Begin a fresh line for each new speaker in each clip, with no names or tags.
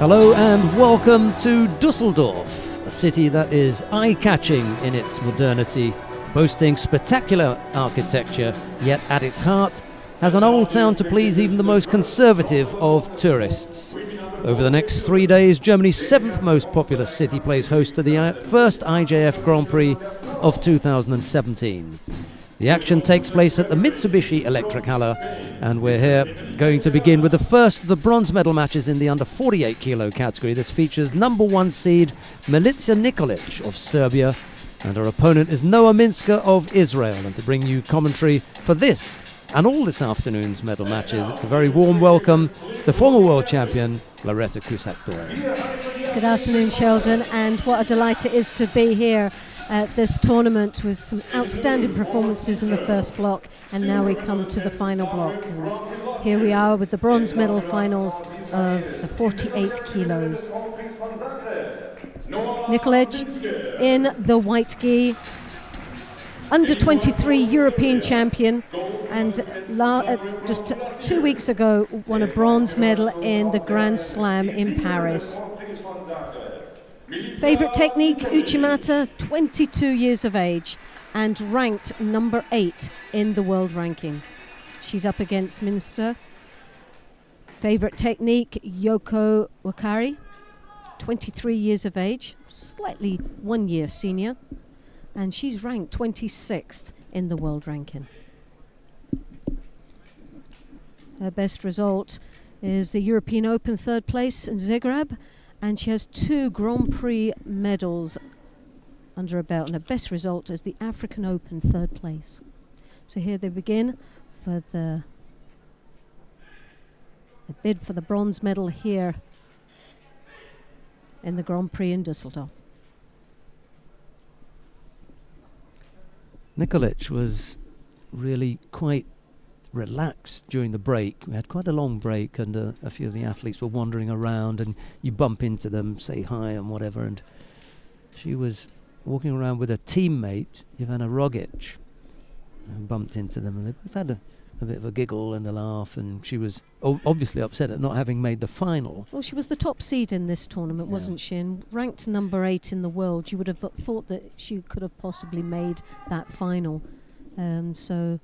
Hello and welcome to Düsseldorf, a city that is eye-catching in its modernity, boasting spectacular architecture, yet at its heart has an old town to please even the most conservative of tourists. Over the next 3 days, Germany's 7th most populous city plays host to the first IJF Grand Prix of 2017. The action takes place at the Mitsubishi Elektrikhalle, and we're here going to begin with the first of the bronze medal matches in the under 48 kilo category. This features number 1 seed Milica Nikolic of Serbia, and her opponent is Noah Minsker of Israel. And to bring you commentary for this and all this afternoon's medal matches, it's a very warm welcome to former world champion Loretta Cusack-Doyle.
Good afternoon, Sheldon, and what a delight it is to be here at this tournament with some outstanding performances in the first block, and now we come to the final block, and here we are with the bronze medal finals of the 48 kilos. Nikolic in the white gi, under 23 European champion, and just 2 weeks ago won a bronze medal in the Grand Slam in Paris. Favorite technique, Uchimata, 22 years of age and ranked number 8 in the world ranking. She's up against Minster. Favorite technique, Yoko Wakari, 23 years of age, slightly 1 year senior, and she's ranked 26th in the world ranking. Her best result is the European Open third place in Zagreb, and she has 2 Grand Prix medals under her belt, and her best result is the African Open third place. So here they begin for the bid for the bronze medal here in the Grand Prix in Düsseldorf.
Nikolic was really quite relaxed during the break. We had quite a long break, and a few of the athletes were wandering around, and you bump into them, say hi and whatever, and she was walking around with her teammate Ivana Rogic and bumped into them, and they had a bit of a giggle and a laugh, and she was obviously upset at not having made the final.
Well, she was the top seed in this tournament, wasn't she, and ranked number 8 in the world. You would have thought that she could have possibly made that final. So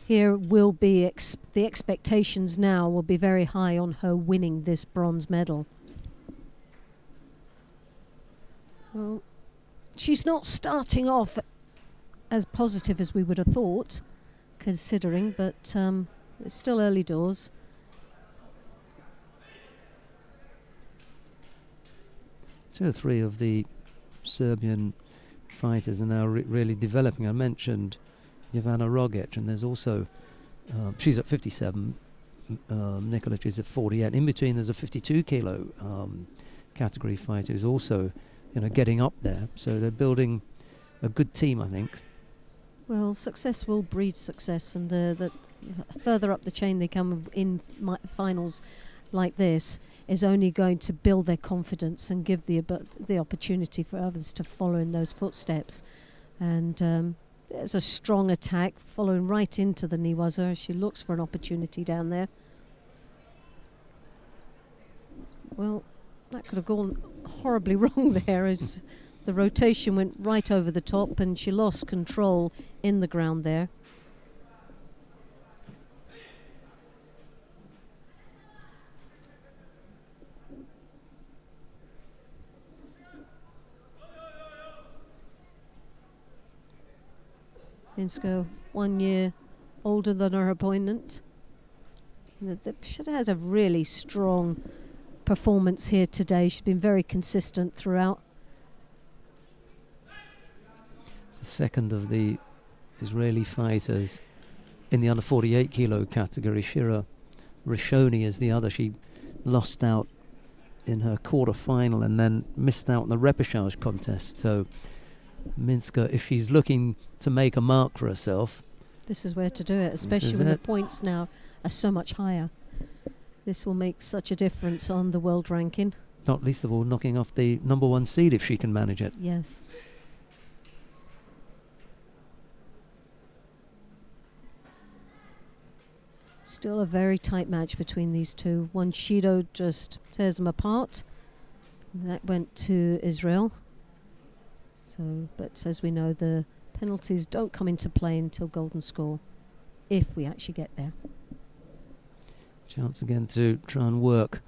here will be the expectations now will be very high on her winning this bronze medal. Well, she's not starting off as positive as we would have thought, considering, but it's still early doors.
Two or three of the Serbian fighters are now really developing. I mentioned Ivana Rogic, and there's also she's at 57, Nikolic is at 48. In between there's a 52 kilo category fighter who's also getting up there, so they're building a good team, I think.
Well, success will breed success, and the further up the chain they come in finals like this is only going to build their confidence and give the opportunity for others to follow in those footsteps. And there's a strong attack following right into the Niwaza. She looks for an opportunity down there. Well, that could have gone horribly wrong there as the rotation went right over the top and she lost control in the ground there. Minsker, 1 year older than her opponent. She has a really strong performance here today. She's been very consistent throughout.
It's the second of the Israeli fighters in the under 48 kilo category. Shira Rishoni is the other. She lost out in her quarter final and then missed out in the repechage contest. So Minsker, if she's looking to make a mark for herself,
this is where to do it, especially when the points now are so much higher. This will make such a difference on the world ranking.
Not least of all knocking off the number 1 seed if she can manage it.
Yes. Still a very tight match between these two. One Shido just tears them apart, That went to Israel. So, but as we know, the penalties don't come into play until golden score, if we actually get there.
Chance again to try and work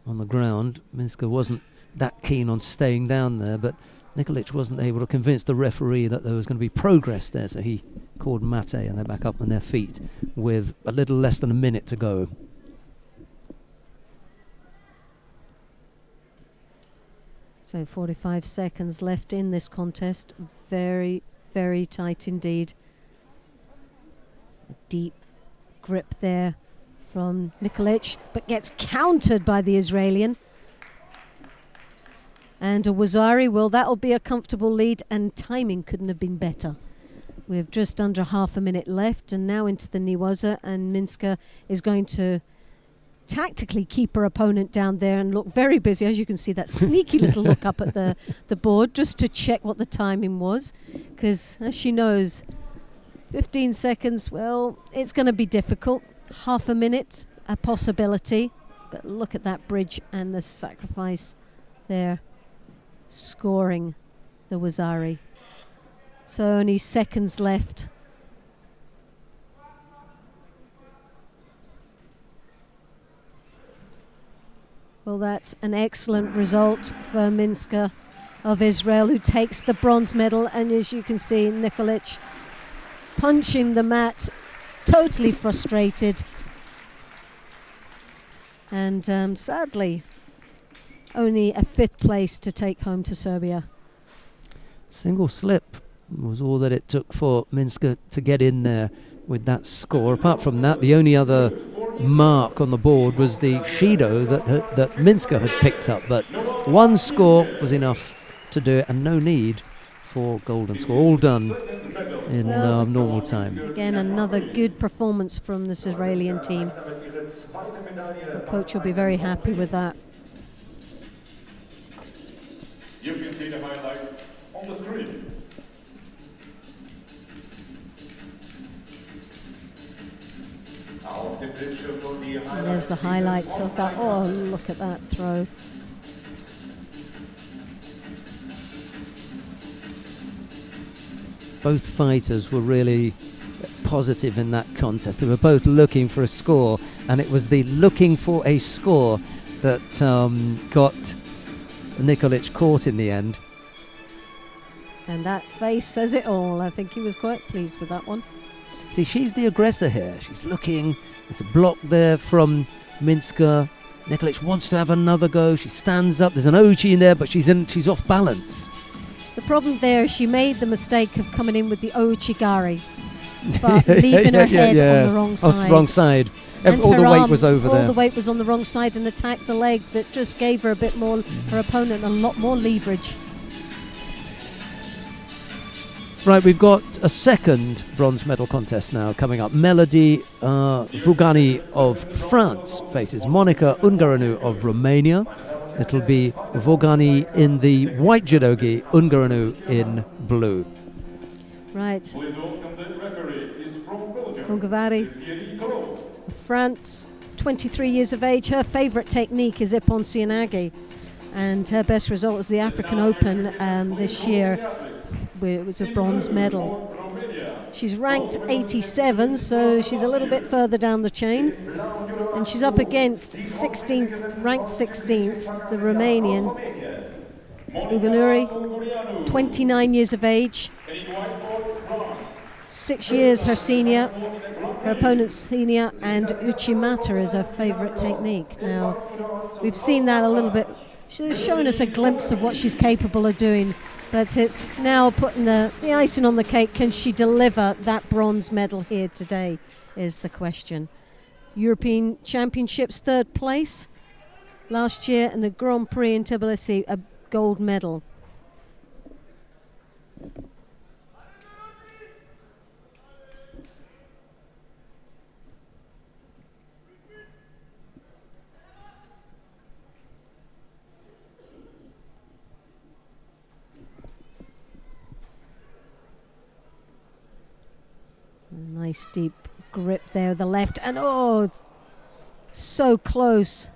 on the ground. Minska wasn't that keen on staying down there, but Nikolic wasn't able to convince the referee that there was going to be progress there, so he called Mate, and they're back up on their feet with a little less than a minute to go.
So 45 seconds left in this contest. Very, very tight indeed. A deep grip there from Nikolic, but gets countered by the Israelian. And Wazari, well, that'll be a comfortable lead, and timing couldn't have been better. We have just under half a minute left, and now into the Niwaza, and Minska is going to tactically keep her opponent down there and look very busy. As you can see, that sneaky little look up at the board just to check what the timing was, because as she knows, 15 seconds, well, it's going to be difficult. Half a minute, a possibility, but look at that bridge and the sacrifice there, scoring the Wazari. So only seconds left. Well, that's an excellent result for Minska of Israel, who takes the bronze medal. And as you can see, Nikolic punching the mat, totally frustrated. And sadly, only a 5th place to take home to Serbia.
Single slip was all that it took for Minska to get in there with that score. Apart from that, the only other mark on the board was the Shido that Minska had picked up, but one score was enough to do it, and no need for golden score. All done in normal time.
Again, another good performance from this Israeli team. The coach will be very happy with that.
You can see the highlights on the screen.
And there's the highlights of that. Oh, look at that throw.
Both fighters were really positive in that contest. They were both looking for a score, and it was the looking for a score that got Nikolic caught in the end.
And that face says it all. I think he was quite pleased with that one.
See, she's the aggressor here. She's looking. There's a block there from Minska. Nikolic wants to have another go. She stands up. There's an Ochi in there, but she's off balance.
The problem there, she made the mistake of coming in with the Ochigari, but leaving her head on the wrong side.
On the wrong side. All the weight was over there.
All the weight was on the wrong side, and attacked the leg that just gave her a bit more, her opponent a lot more leverage.
Right, we've got a second bronze medal contest now coming up. Melody Vugani of France faces Monica Ungaranu of Romania. It'll be Vugani in the white judogi, Ungaranu in blue.
Right. Ungavari, France, 23 years of age. Her favourite technique is Ippon Sianagi, and her best result was the African Open this year, where it was a bronze medal. She's ranked 87, so she's a little bit further down the chain, and she's up against ranked 16th, the Romanian Uganuri, 29 years of age, 6 years her senior. Her opponent's senior, and Uchimata is her favourite technique. Now, we've seen that a little bit. She's shown us a glimpse of what she's capable of doing, but it's now putting the icing on the cake. Can she deliver that bronze medal here today is the question. European Championships 3rd place last year, and the Grand Prix in Tbilisi a gold medal. Nice deep grip there, the left, and oh, so close.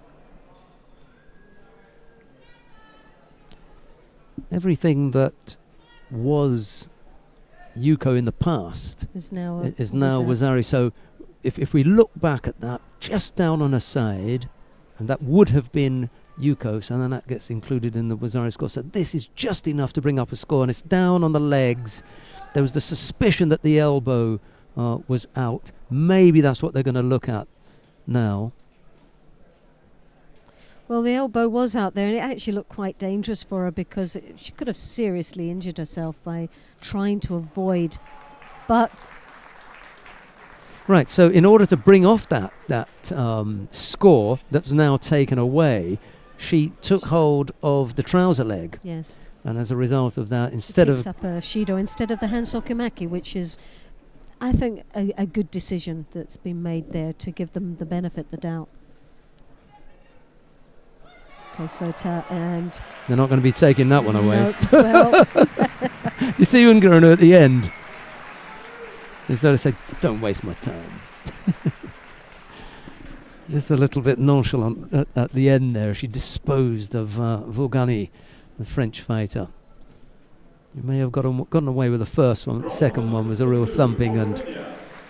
everything that was Yuko in the past
Is now
Wazari. So if we look back at that, just down on her side, and that would have been Yuko, so then that gets included in the Wazari score. So this is just enough to bring up a score, and it's down on the legs. There was the suspicion that the elbow was out. Maybe that's what they're going to look at now.
Well, the elbow was out there, and it actually looked quite dangerous for her because she could have seriously injured herself by trying to avoid. But
right, so in order to bring off that score that's now taken away, she took hold of the trouser leg.
yes,
And as a result of that,
she
instead
picks
of
up a Shido instead of the Hansokumaki, which is, I think, a good decision that's been made there to give them the benefit of the doubt. Okay, Sota, and
they're not going to be taking that one away.
no, well,
You see Ungarano at the end. Instead of saying, don't waste my time. Just a little bit nonchalant at the end there. She disposed of Vaugani, the French fighter. You may have gotten away with the first one. The second one was a real thumping, and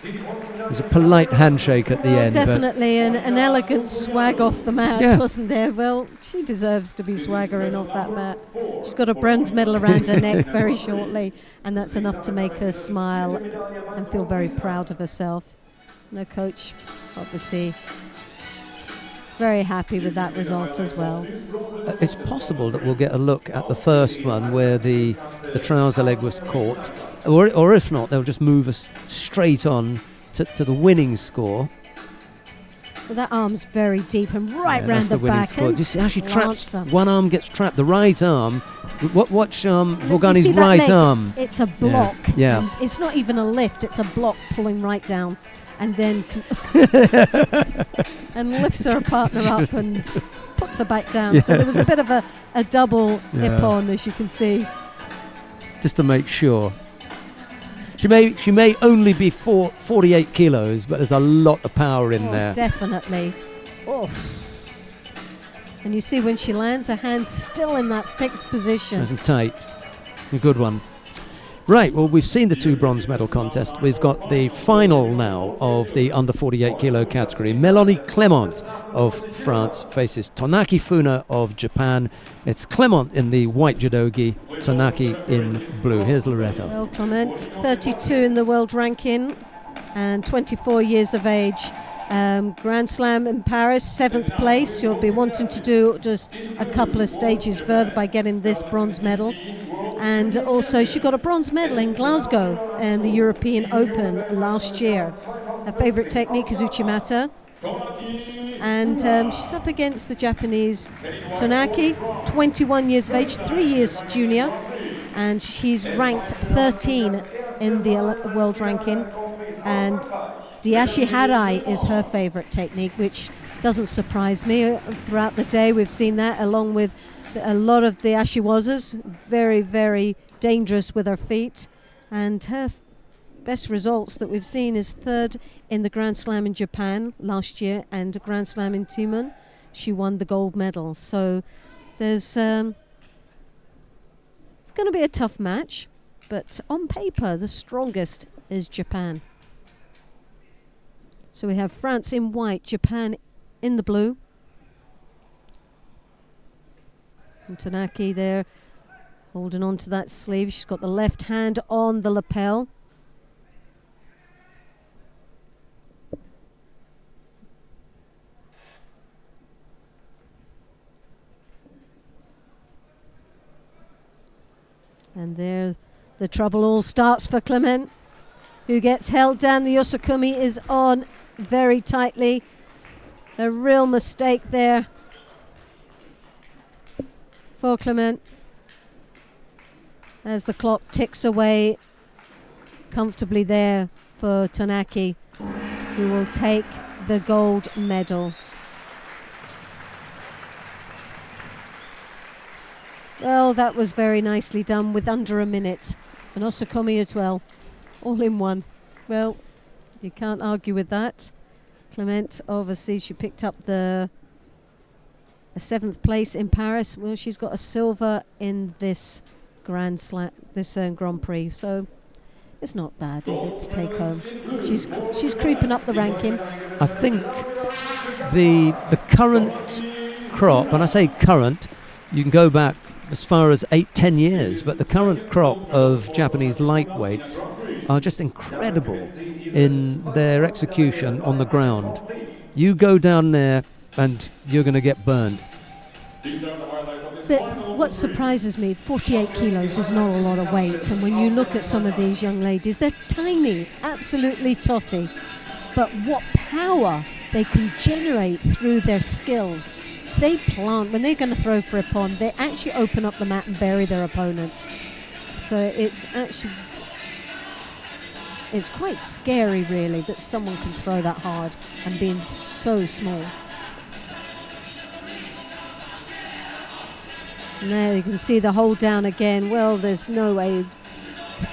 it was a polite handshake at the end.
definitely an elegant swag off the mat,
Yeah.
wasn't there? Well, she deserves to be swaggering off that mat. She's got a bronze medal around her neck very shortly, and that's enough to make her smile and feel very proud of herself. The coach, obviously, very happy with that result as well.
It's possible that we'll get a look at the first one where the trouser leg was caught, or if not, they'll just move us straight on to the winning score.
Well, that arm's very deep and right
Yeah,
round
that's
the
winning
back.
score.
And
Do you see how she traps?
Lancer.
One arm gets trapped. The right arm. Watch
You
Vaugani's
see that
right
leg?
arm.
It's a block.
Yeah.
And it's not even a lift, it's a block pulling right down. And then and lifts her partner up and puts her back down.
Yeah.
So there was a bit of a double hip
Yeah.
on, as you can see.
Just to make sure. She may only be 48 kilos, but there's a lot of power in there.
Definitely. Oh. And you see when she lands, her hand's still in that fixed position.
Nice and tight. A good one. Right, well, we've seen the two bronze medal contests. We've got the final now of the under 48 kilo category. Mélanie Clément of France faces Tonaki Funa of Japan. It's Clément in the white judogi, Tonaki in blue. Here's Loretta.
Well, Clement, 32 in the world ranking and 24 years of age. Grand Slam in Paris, 7th place. She'll be wanting to do just a couple of stages further by getting this bronze medal. And also she got a bronze medal in Glasgow in the European Open last year. Her favourite technique is Uchimata. And she's up against the Japanese Tonaki, 21 years of age, 3 years junior. And she's ranked 13 in the world ranking. And Diashi Harai is her favourite technique, which doesn't surprise me. Throughout the day we've seen that, along with a lot of the Ashiwazas, very, very dangerous with her feet. And her best results that we've seen is 3rd in the Grand Slam in Japan last year and a Grand Slam in Tumen. She won the gold medal. So there's it's going to be a tough match, but on paper the strongest is Japan. So we have France in white, Japan in the blue. And Tonaki there holding on to that sleeve. She's got the left hand on the lapel. And there the trouble all starts for Clement, who gets held down. The Yosakumi is on very tightly. A real mistake there for Clement as the clock ticks away comfortably there for Tonaki, who will take the gold medal. Well, that was very nicely done with under a minute. And Osakumi as well, all in one. Well, you can't argue with that. Clement, obviously, she picked up a 7th place in Paris. Well, she's got a silver in this Grand Prix. So it's not bad, is it, to take home? She's creeping up the ranking.
I think the current crop, and I say current, you can go back as far as 8-10 years, but the current crop of Japanese lightweights are just incredible in their execution on the ground. You go down there and you're going to get burned.
But what surprises me, 48 kilos is not a lot of weight, and when you look at some of these young ladies, they're tiny, absolutely totty, but what power they can generate through their skills. They plant, when they're going to throw for a pond, they actually open up the mat and bury their opponents. So it's quite scary, really, that someone can throw that hard and being so small. And there you can see the hold down again. Well, there's no way.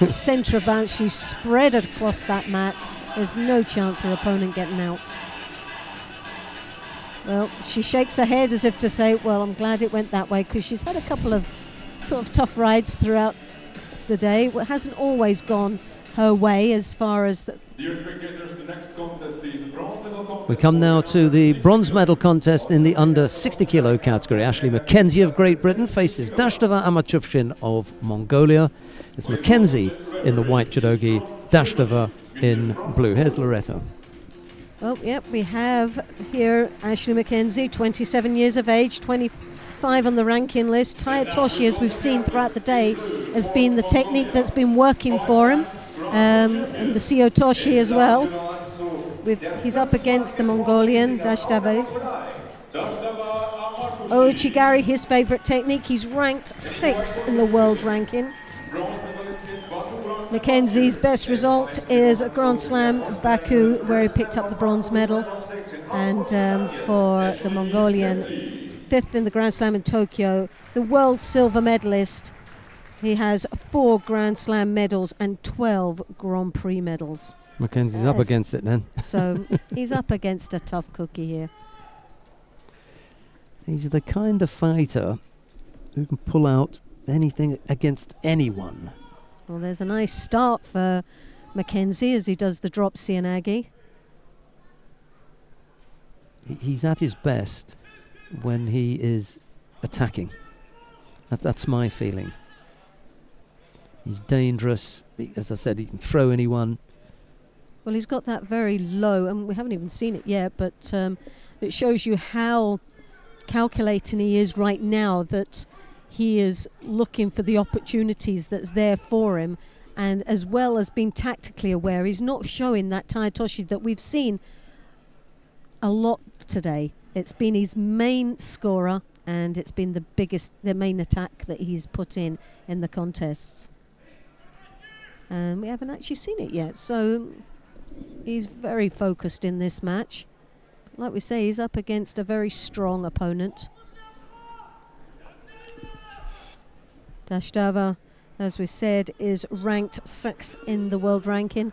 Centre of balance, she's spread across that mat. There's no chance her opponent getting out. Well, she shakes her head as if to say, well, I'm glad it went that way, because she's had a couple of sort of tough rides throughout the day. It hasn't always gone her way as far as the...
Dear spectators, the next contest is bronze medal contest.
We come now to the bronze medal contest in the under 60 kilo category. Ashley Mackenzie of Great Britain faces Dashtava Amatufshin of Mongolia. It's Mackenzie in the white judogi, Dashtava in blue. Here's Loretta.
Well, yep, we have here Ashley Mackenzie, 27 years of age, 25 on the ranking list. Tayatoshi, as we've seen throughout the day, has been the technique that's been working for him, and the Seotoshi as well. He's up against the Mongolian, Dashtava. Ouchigari, his favourite technique. He's ranked 6th in the world ranking. Mackenzie's best result is a Grand Slam Baku, where he picked up the bronze medal, and for the Mongolian, 5th in the Grand Slam in Tokyo. The world silver medalist, he has 4 Grand Slam medals and 12 Grand Prix medals.
Mackenzie's up against it then.
So he's up against a tough cookie here.
He's the kind of fighter who can pull out anything against anyone.
Well, there's a nice start for Mackenzie as he does the drop Seoinage.
He's at his best when he is attacking. That's my feeling. He's dangerous. As I said, he can throw anyone.
Well, he's got that very low, and we haven't even seen it yet, but it shows you how calculating he is right now, that he is looking for the opportunities that's there for him, and as well as being tactically aware, he's not showing that Tayatoshi that we've seen a lot today. It's been his main scorer, and it's been the main attack that he's put in the contests. And we haven't actually seen it yet, so he's very focused in this match. Like we say, he's up against a very strong opponent. Dashtava, as we said, is ranked 6th in the world ranking.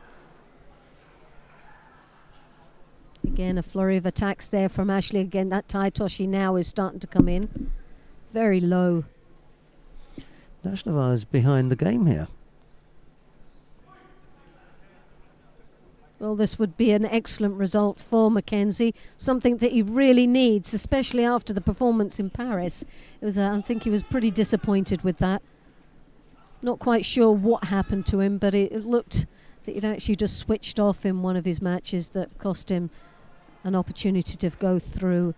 Again, a flurry of attacks there from Ashley. Again, that Tayatoshi now is starting to come in. Very low.
Dashtava is behind the game here.
Well, this would be an excellent result for Mackenzie, something that he really needs, especially after the performance in Paris. It was, I think he was pretty disappointed with that. Not quite sure what happened to him, but it looked that he'd actually just switched off in one of his matches that cost him an opportunity to go through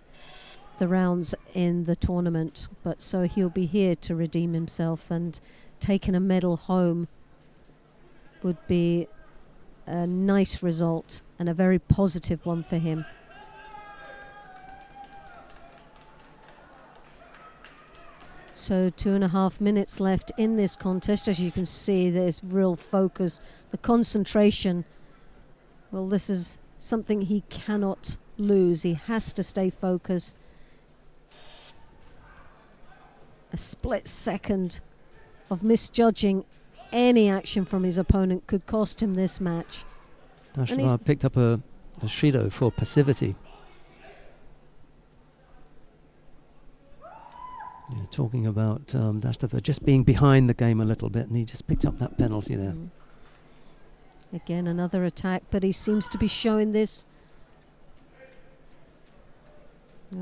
the rounds in the tournament. But so he'll be here to redeem himself, and taking a medal home would be a nice result and a very positive one for him. So 2.5 minutes left in this contest. As you can see, there's real focus, the concentration. Well, this is something he cannot lose. He has to stay focused. A split second of misjudging any action from his opponent could cost him this match.
Dashtava picked up a Shido for passivity. Yeah, talking about Dastova just being behind the game a little bit, and he just picked up that penalty there.
Again, another attack, but he seems to be showing this.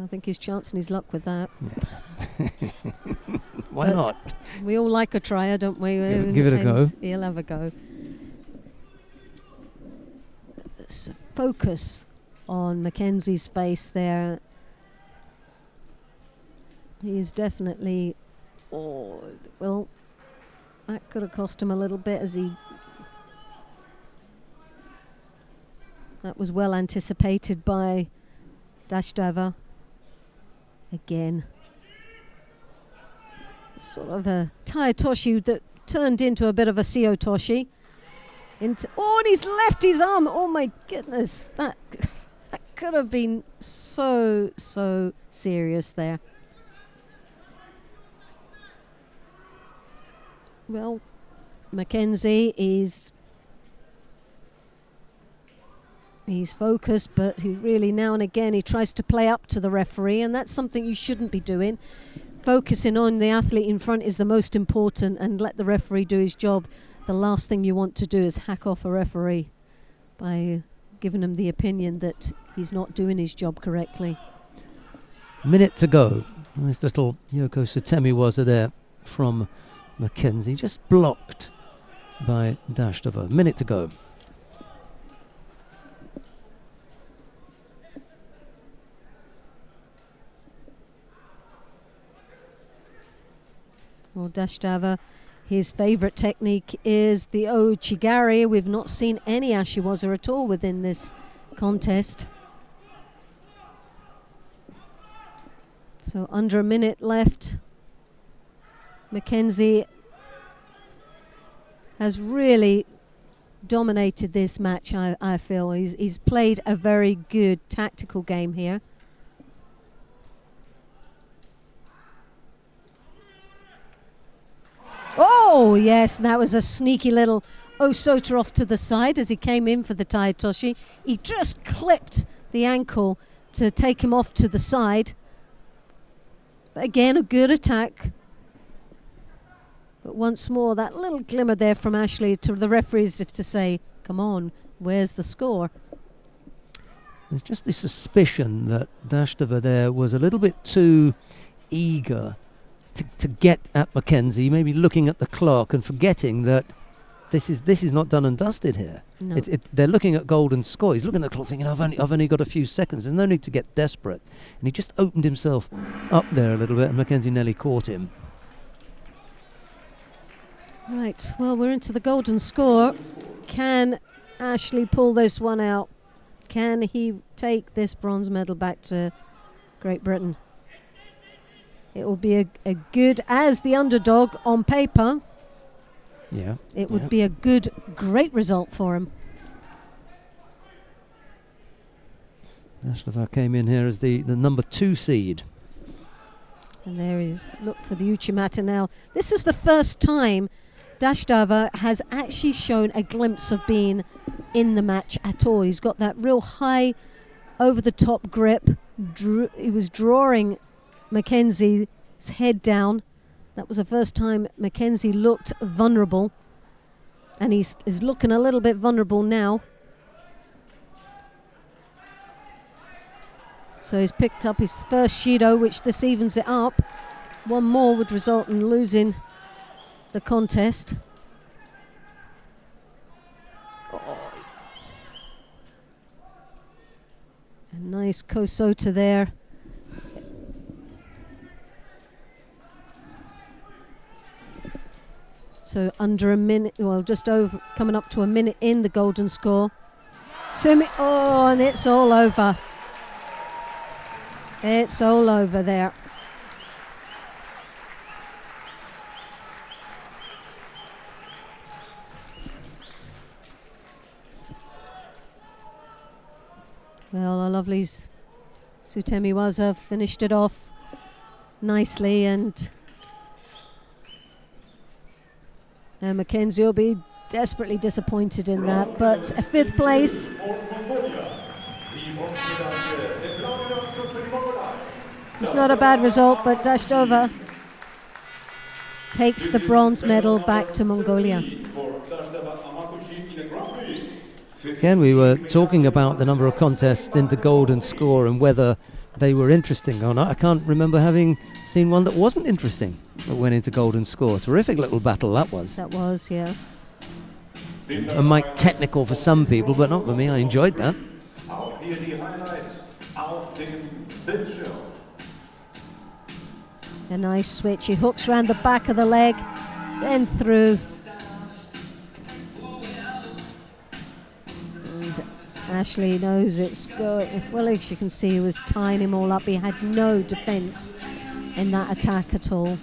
I think he's chancing his luck with that.
Yeah. Why
But
not?
we all like a trier, don't we?
Give it a go.
He'll have a go. Focus on Mackenzie's face there. He is definitely. Oh, well, that could have cost him a little bit as he. That was well anticipated by Dastova. Again. Sort of a Tai Toshi that turned into a bit of a Seo Toshi. Oh, and he's left his arm. Oh my goodness. That could have been so serious there. Well, Mackenzie is. He's focused, but he really now and again he tries to play up to the referee, and that's something you shouldn't be doing. Focusing on the athlete in front is the most important, and let the referee do his job. The last thing you want to do is hack off a referee by giving him the opinion that he's not doing his job correctly.
Minute to go. Nice little Yoko Sutemi-waza there from Mackenzie, just blocked by Dastova. Minute to go.
Well, Dastova, his favourite technique is the Ouchigari. We've not seen any Ashiwaza at all within this contest. So under a minute left. Mackenzie has really dominated this match, I feel. He's played a very good tactical game here. Oh, yes, that was a sneaky little Osota off to the side as he came in for the Tai Toshi. He just clipped the ankle to take him off to the side. But again, a good attack. But once more, that little glimmer there from Ashley to the referees as if to say, come on, where's the score?
There's just this suspicion that Dastova there was a little bit too eager to get at Mackenzie, maybe looking at the clock and forgetting that this is not done and dusted here.
No.
They're looking at golden score. He's looking at the clock thinking, I've only got a few seconds. There's no need to get desperate. And he just opened himself up there a little bit, and Mackenzie nearly caught him.
Right, well, we're into the golden score. Can Ashley pull this one out? Can he take this bronze medal back to Great Britain? It will be a good, as the underdog on paper,
Yeah.
it would be a great result for him.
Dastova came in here as the number 2 seed.
And there he is. Look for the Uchimata now. This is the first time Dastova has actually shown a glimpse of being in the match at all. He's got that real high, over-the-top grip. He was drawing Mackenzie's head down. That was the first time Mackenzie looked vulnerable. And he's looking a little bit vulnerable now. So he's picked up his first Shido, which this evens it up. One more would result in losing the contest. Oh. A nice Kosota there. So under a minute, well, just over, coming up to a minute in the golden score. Oh, and it's all over. It's all over there. Well, our lovely Sutemi-waza finished it off nicely, and Mackenzie will be desperately disappointed in that, but a 5th place. It's not a bad result, but Dastova takes the bronze medal back to Mongolia.
Again, we were talking about the number of contests in the golden score and whether they were interesting or not. I can't remember having seen one that wasn't interesting that went into golden score. Terrific little battle that was.
That was, yeah.
And might technical for some people, but not for me. I enjoyed that.
A nice switch. He hooks around the back of the leg, then through. And Ashley knows it's going. Well, as you can see, he was tying him all up. He had no defense in that attack at all.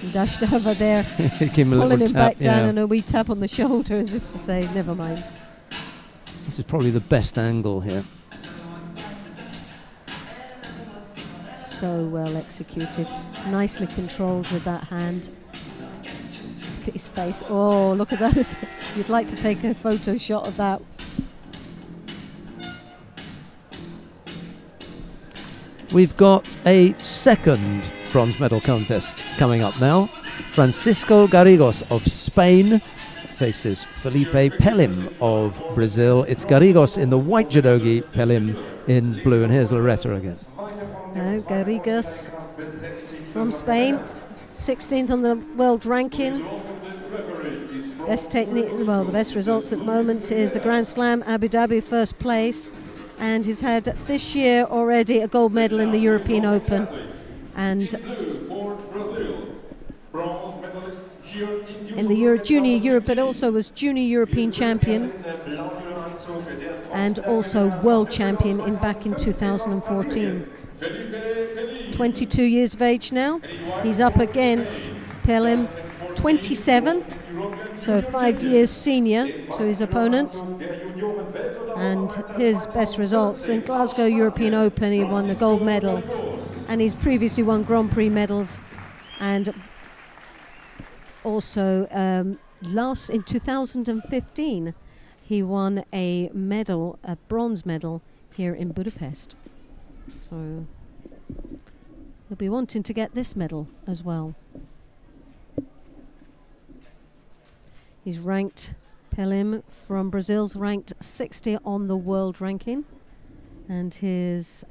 And dashed over there, pulling him back down and a wee tap on the shoulder as if to say, never mind.
This is probably the best angle here.
So well executed, nicely controlled with that hand. Look at his face. Oh, look at that. You'd like to take a photo shot of that.
We've got a second bronze medal contest coming up now. Francisco Garrigos of Spain faces Felipe Pelim of Brazil. It's Garrigos in the white judogi, Pelim in blue, and here's Loretta again.
Garrigos from Spain, 16th on the world ranking. Best technique, well, the best results at the moment is the Grand Slam Abu Dhabi, first place, and he's had this year already a gold medal in the European Open, and in the Junior Europe, but also was Junior European champion and also world champion back in 2014. 22 years of age now. He's up against Pelim, 27, so 5 years senior to his opponent. And his best results in Glasgow European Open, he won the gold medal, and he's previously won Grand Prix medals, and also in 2015 he won a medal, a bronze medal here in Budapest. So he'll be wanting to get this medal as well. He's ranked, Pelim from Brazil's ranked 60 on the world ranking, and his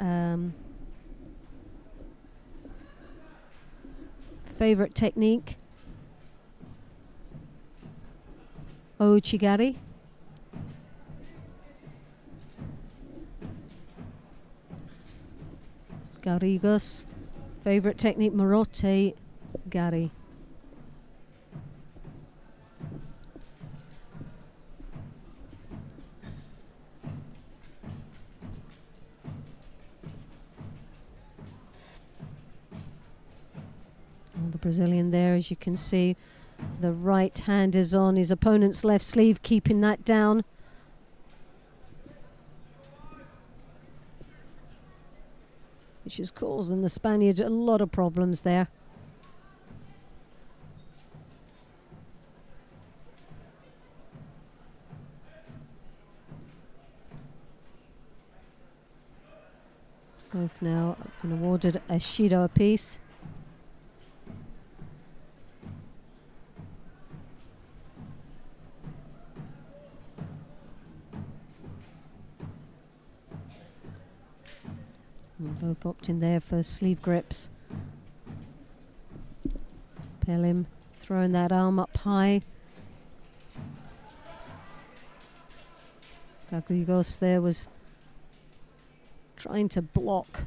favorite technique, Ouchigari. Garrigos, favorite technique, Marote Gari. The Brazilian there, as you can see, the right hand is on his opponent's left sleeve, keeping that down. Which is causing the Spaniard a lot of problems there. Both now been awarded a Shido apiece. Both opting there for sleeve grips. Pelim throwing that arm up high. Garrigos there was trying to block.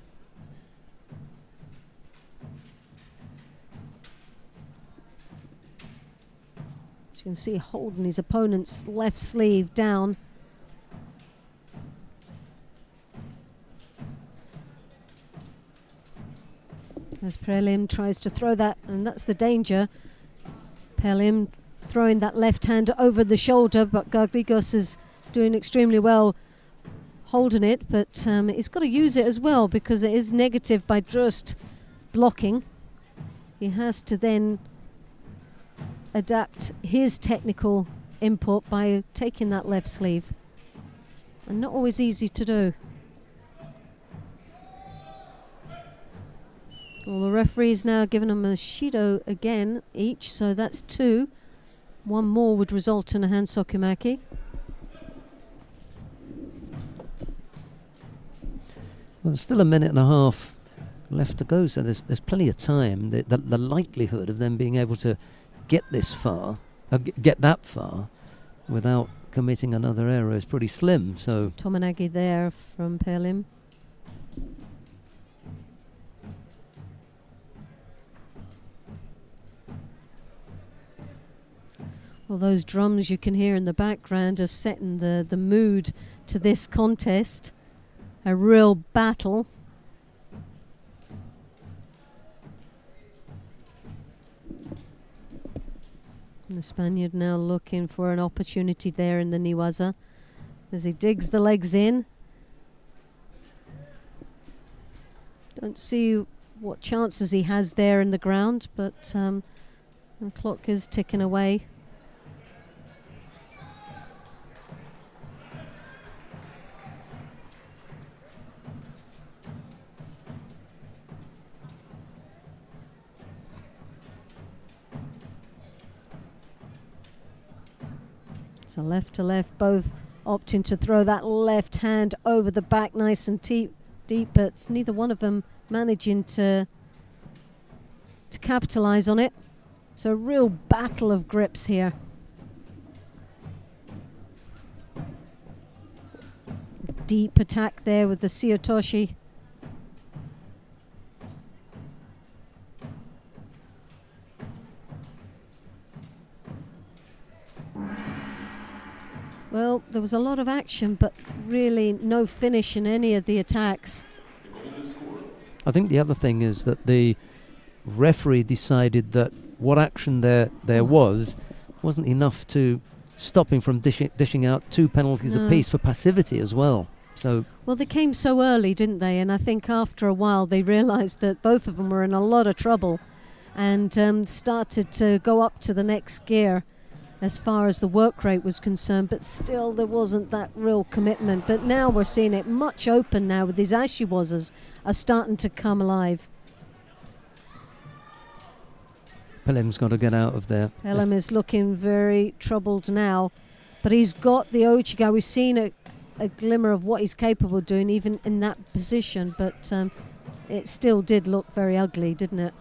As you can see, holding his opponent's left sleeve down. As Pelim tries to throw that, and that's the danger. Pelim throwing that left hand over the shoulder, but Garrigos is doing extremely well holding it, but he's got to use it as well because it is negative by just blocking. He has to then adapt his technical input by taking that left sleeve, and not always easy to do. Well, the referee's now given them a Shido again each, so that's 2. One more would result in a hand sokumaki.
Well, there's still a minute and a half left to go, so there's plenty of time. The likelihood of them being able to get this far, get that far, without committing another error is pretty slim. So
Tominagi there from Pelim. Well, those drums you can hear in the background are setting the mood to this contest. A real battle. And the Spaniard now looking for an opportunity there in the Niwaza as he digs the legs in. Don't see what chances he has there in the ground, but the clock is ticking away. So left to left, both opting to throw that left hand over the back nice and deep, but neither one of them managing to capitalize on it. So a real battle of grips here. Deep attack there with the Tsuyotoshi. Well, there was a lot of action, but really no finish in any of the attacks.
I think the other thing is that the referee decided that what action there wasn't enough to stop him from dishing out 2 penalties apiece for passivity as well. So
well, they came so early, didn't they? And I think after a while they realised that both of them were in a lot of trouble and started to go up to the next gear as far as the work rate was concerned, but still there wasn't that real commitment. But now we're seeing it much open now with these ashiwazas are starting to come alive.
Pelem's got to get out of there.
Pelem is looking very troubled now, but he's got the Ochiga. We've seen a glimmer of what he's capable of doing even in that position, but it still did look very ugly, didn't it?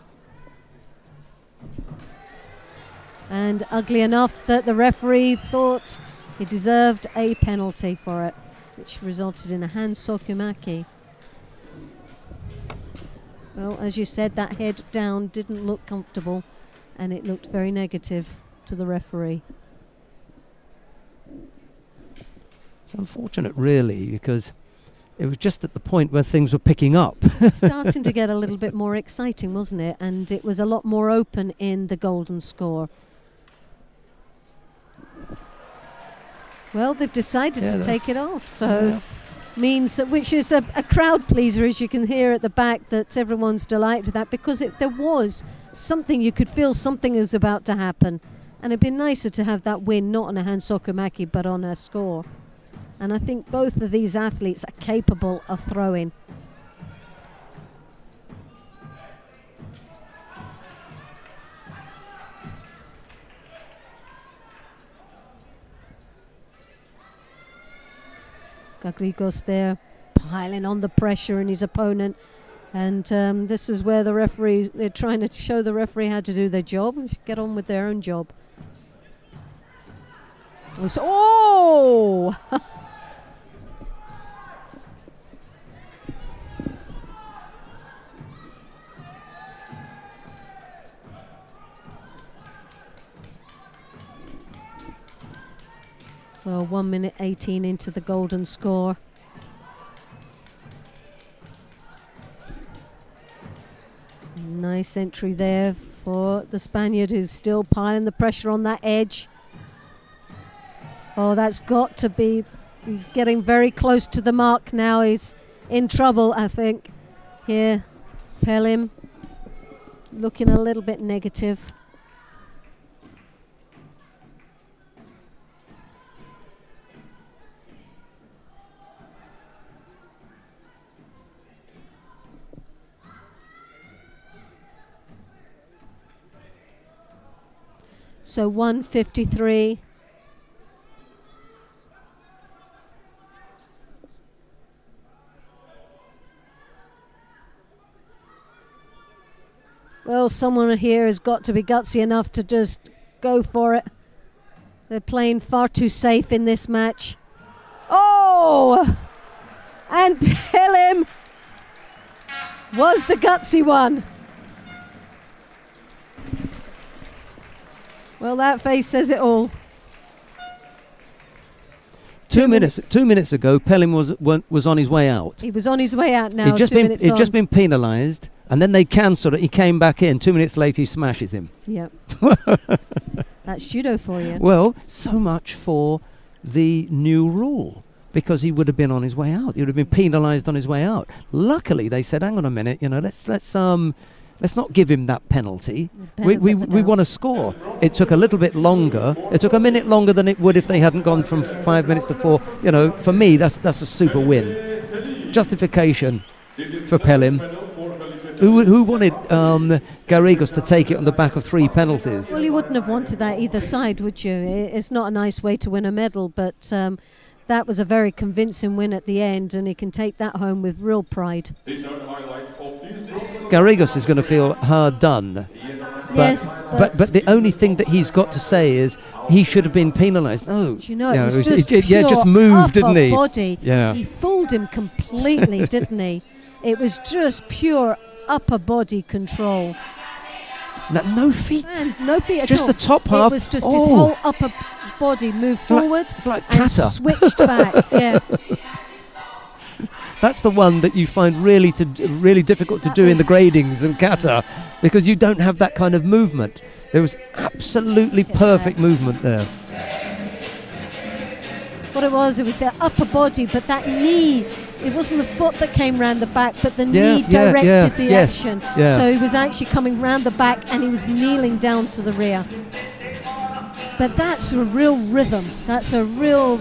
And ugly enough that the referee thought he deserved a penalty for it, which resulted in a hand sokumaki. Well, as you said, that head down didn't look comfortable, and it looked very negative to the referee.
It's unfortunate, really, because it was just at the point where things were picking up.
Starting to get a little bit more exciting, wasn't it? And it was a lot more open in the golden score. Well, they've decided to take it off, so means that, which is a crowd pleaser, as you can hear at the back, that everyone's delighted with that, because there was something, you could feel something was about to happen, and it'd been nicer to have that win not on a hand sokumaki but on a score. And I think both of these athletes are capable of throwing. Gagrigos there piling on the pressure in his opponent, and this is where they're trying to show the referee how to do their job and get on with their own job. Oh! Well, 1 minute 18 into the golden score. Nice entry there for the Spaniard, who's still piling the pressure on that edge. Oh, that's got to be, he's getting very close to the mark now. He's in trouble, I think. Here, Pelim looking a little bit negative. So 153. Well, someone here has got to be gutsy enough to just go for it. They're playing far too safe in this match. Oh! And Pelham was the gutsy one. Well, that face says it all.
2 minutes. 2 minutes ago, Pelham was on his way out.
He was on his way out now.
He'd just been penalised, and then they cancelled it. He came back in. 2 minutes later, he smashes him.
Yep. That's judo for you.
Well, so much for the new rule, because he would have been on his way out. He would have been penalised on his way out. Luckily, they said, "Hang on a minute, let's not give him that penalty. We want to score." It took a little bit longer. It took a minute longer than it would if they hadn't gone from 5 minutes to 4. You know, for me, that's a super win. Justification for Pelham, who wanted Garrigos to take it on the back of 3 penalties.
Well, you wouldn't have wanted that either side, would you? It's not a nice way to win a medal, but that was a very convincing win at the end, and he can take that home with real pride.
Garrigos is going to feel hard done.
Yes,
but the only thing that he's got to say is he should have been penalised. No,
you know, it was just
just moved, didn't he?
Body.
Yeah,
he fooled him completely, didn't he? It was just pure upper body control.
No feet.
And no feet at
just
all.
The top half.
It was just his whole upper body moved forward.
It's like
and
kata.
Switched back. Yeah.
That's the one that you find really difficult to do in the gradings and kata, because you don't have that kind of movement. There was absolutely perfect movement there.
What it was the upper body, but that knee, it wasn't the foot that came round the back, but the knee directed the action.
Yeah.
So he was actually coming round the back and he was kneeling down to the rear. But that's a real rhythm. That's a real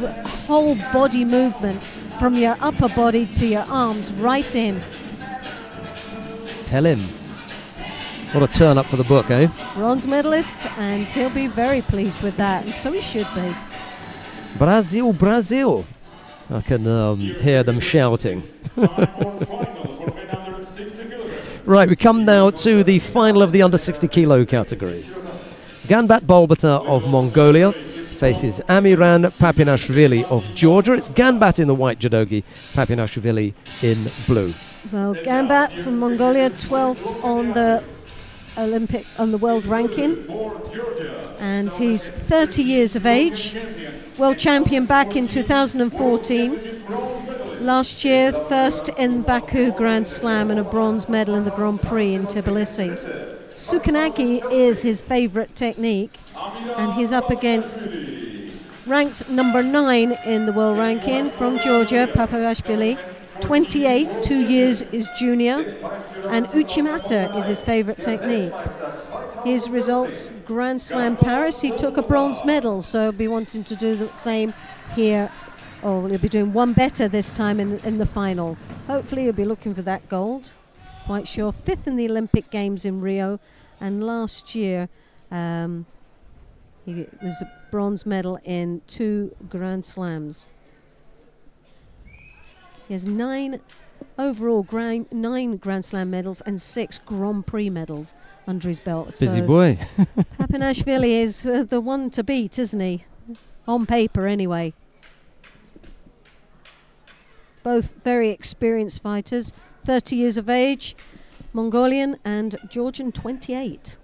whole body movement from your upper body to your arms right in.
Pelham. What a turn up for the book, eh?
Bronze medalist, and he'll be very pleased with that, and so he should be.
Brazil, Brazil. I can hear them shouting. Right, we come now to the final of the under 60 kilo category. Ganbat Bolbata of Mongolia faces Amiran Papinashvili of Georgia. It's Ganbat in the white judogi, Papinashvili in blue.
Well, Ganbat from Mongolia, 12th on the world ranking, and he's 30 years of age. World champion back in 2014. Last year, first in Baku Grand Slam and a bronze medal in the Grand Prix in Tbilisi. Sukanagi is his favourite technique, and he's up against ranked number 9 in the world ranking from Georgia, Papinashvili. 28, 2 years is junior, and Uchimata is his favourite technique. His results, Grand Slam Paris, he took a bronze medal, so he'll be wanting to do the same here. Oh, he'll be doing one better this time in the final. Hopefully he'll be looking for that gold. Quite sure, 5th in the Olympic Games in Rio, and last year he was a bronze medal in 2 Grand Slams. He has 9 overall 9 Grand Slam medals and 6 Grand Prix medals under his belt.
Busy boy.
Papinashvili is the one to beat, isn't he? On paper, anyway. Both very experienced fighters, 30 years of age, Mongolian and Georgian 28.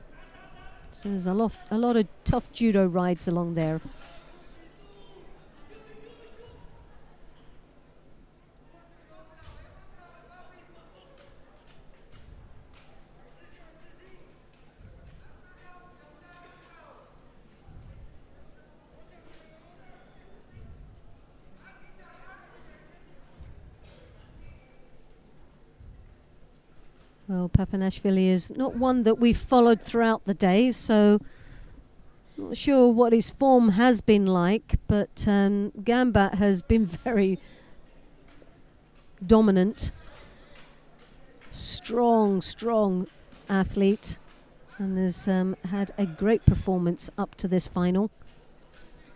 So there's a lot of tough judo rides along there. Well, Papinashvili is not one that we've followed throughout the day, so not sure what his form has been like, but Ganbat has been very dominant. Strong athlete. and has had a great performance up to this final.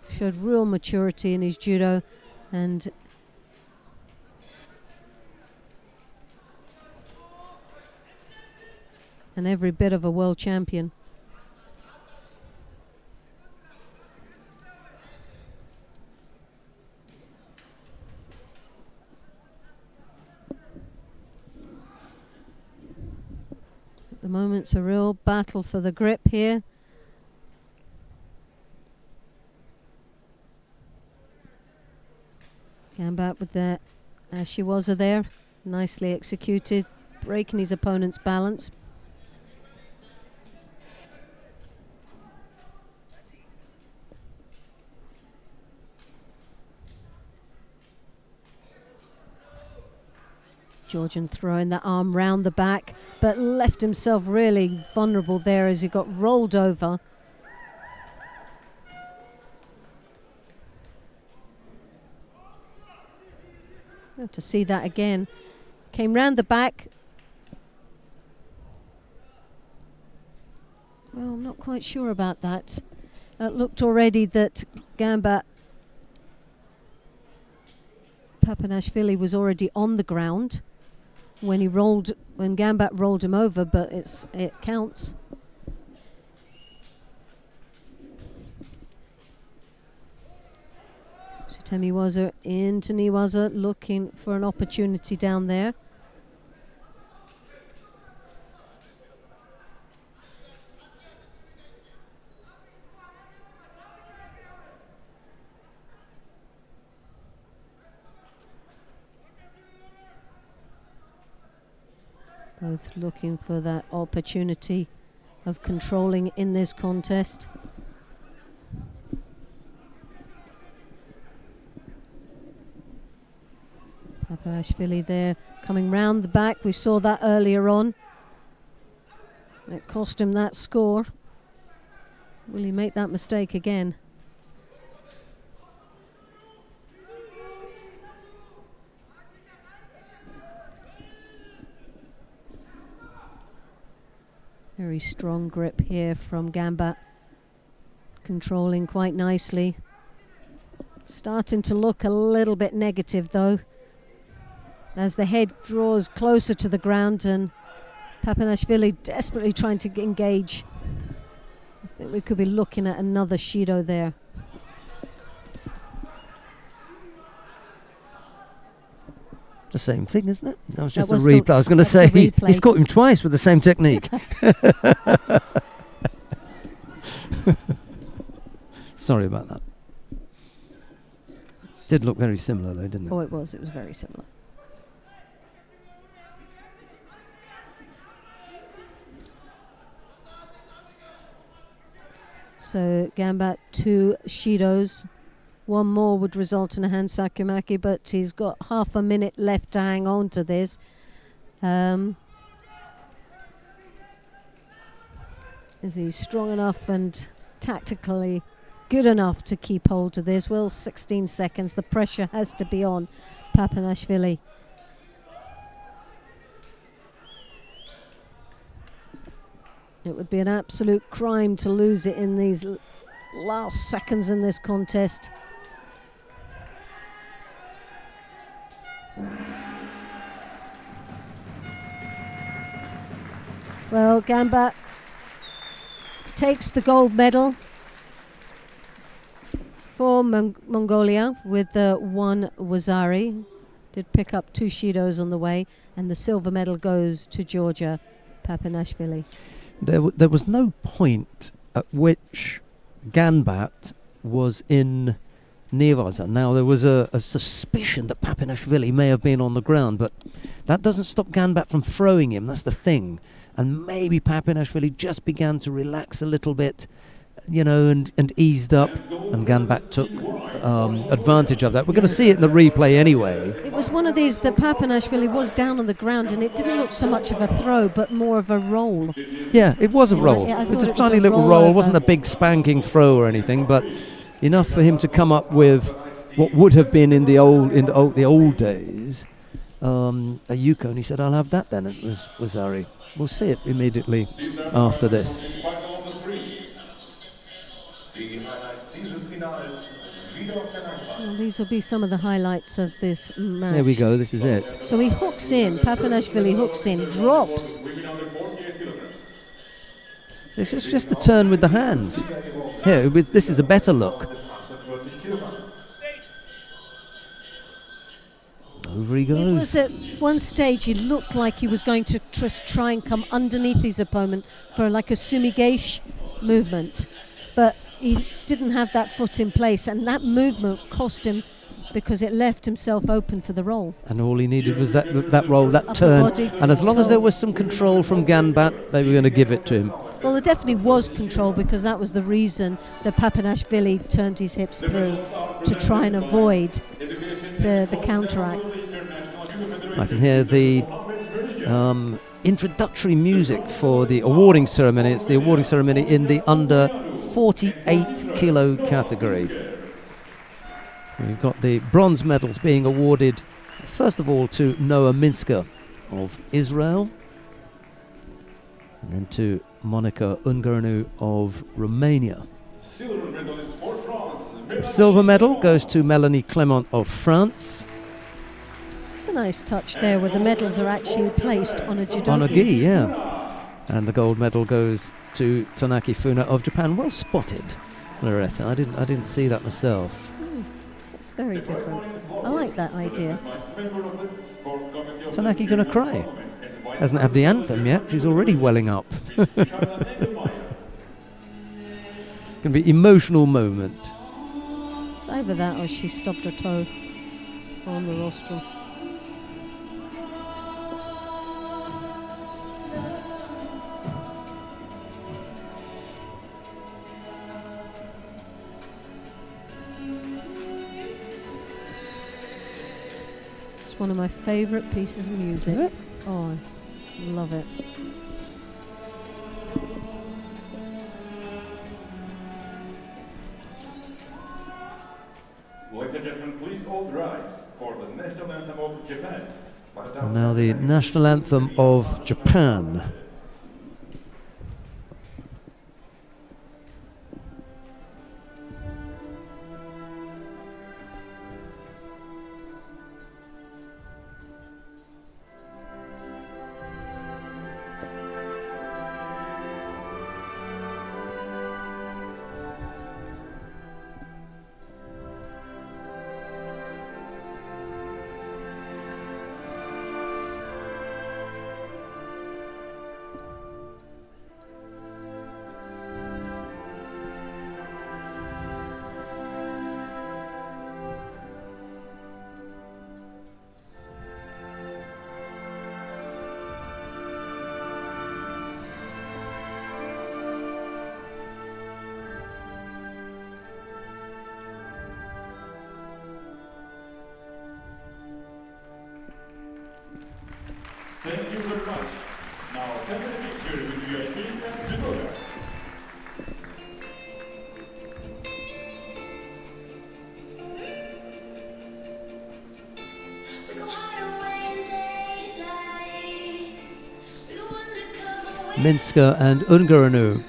Showed real maturity in his judo and every bit of a world champion. At the moment, it's a real battle for the grip here. Gambat with the Ashiwaza there, nicely executed, breaking his opponent's balance. Georgian throwing that arm round the back, but left himself really vulnerable there as he got rolled over. Have to see that again. Came round the back. Well, I'm not quite sure about that. It looked already that Gambat Papanashvili was already on the ground when Gambat rolled him over, but it counts. Temiwaza into Niwaza, looking for an opportunity down there. Both looking for that opportunity of controlling in this contest. Papashvili there coming round the back. We saw that earlier on. It cost him that score. Will he make that mistake again? Very strong grip here from Gambat. Controlling quite nicely. Starting to look a little bit negative though, as the head draws closer to the ground and Papanashvili desperately trying to engage. I think we could be looking at another Shido there.
The same thing, isn't it? That was just a replay. I was going to say he's caught him twice with the same technique. Sorry about that. Did look very similar though, didn't it?
Oh, it was very similar. So Gambat 2 Shidos. One more would result in a hand sakumaki, but he's got half a minute left to hang on to this. Is he strong enough and tactically good enough to keep hold of this? Well, 16 seconds. The pressure has to be on Papanashvili. It would be an absolute crime to lose it in these last seconds in this contest. Well, Gambat takes the gold medal for Mongolia with the 1 Wazari. Did pick up 2 Shidos on the way, and the silver medal goes to Georgia Papanashvili.
There was no point at which Gambat was in Nivaza. Now, there was a suspicion that Papanashvili may have been on the ground, but that doesn't stop Gambat from throwing him. That's the thing. And maybe Papanashvili just began to relax a little bit, you know, and eased up, and Gambat took advantage of that. We're going to see it in the replay anyway.
It was one of these that Papanashvili was down on the ground, and it didn't look so much of a throw, but more of a roll.
Yeah, it was a roll.
Yeah,
it was a tiny little roll. It wasn't a big spanking throw or anything, but enough for him to come up with what would have been in the old days a yuko, and he said, "I'll have that then." And it was Wazari. We'll see it immediately after this.
Well, these will be some of the highlights of this match.
There we go, this is it.
So he hooks in, Papanashvili hooks in, drops.
So it's just the turn with the hands. Here, this is a better look. Over he
It
goes.
was at one stage he looked like he was going to try and come underneath his opponent for like a sumigeish movement, but he didn't have that foot in place, and that movement cost him because it left himself open for the roll.
And all he needed was that roll, that
Upper
turn.
body
And as long as
control.
there was some control from Ganbat, they were going to give it to him.
Well, there definitely was control, because that was the reason that Papanashvili turned his hips through, to try and avoid the counteract.
I can hear the introductory music for the awarding ceremony. It's the awarding ceremony in the under 48 kilo category. We've got the bronze medals being awarded, first of all, to Noah Minsker of Israel, and then to Monica Ungaranu of Romania. The silver medal goes to Melanie Clement of France.
It's a nice touch there, where the medals are actually placed on a judogi.
On a gi, yeah. And the gold medal goes to Tanaki Funa of Japan. Well spotted, Loretta. I didn't see that myself.
It's very different. I like that idea.
Tanaki gonna cry. Hasn't had the anthem yet. She's already welling up. Gonna be emotional moment.
It's either that or she stubbed her toe on the rostrum. It's one of my favourite pieces of music.
Is it?
Oh, I just love it.
Ladies and gentlemen, please all rise for the national anthem of Japan.
And now the national anthem of Japan.
Thank you very much. Now, family picture with VIP and Judo.
Minsker and Ungaranu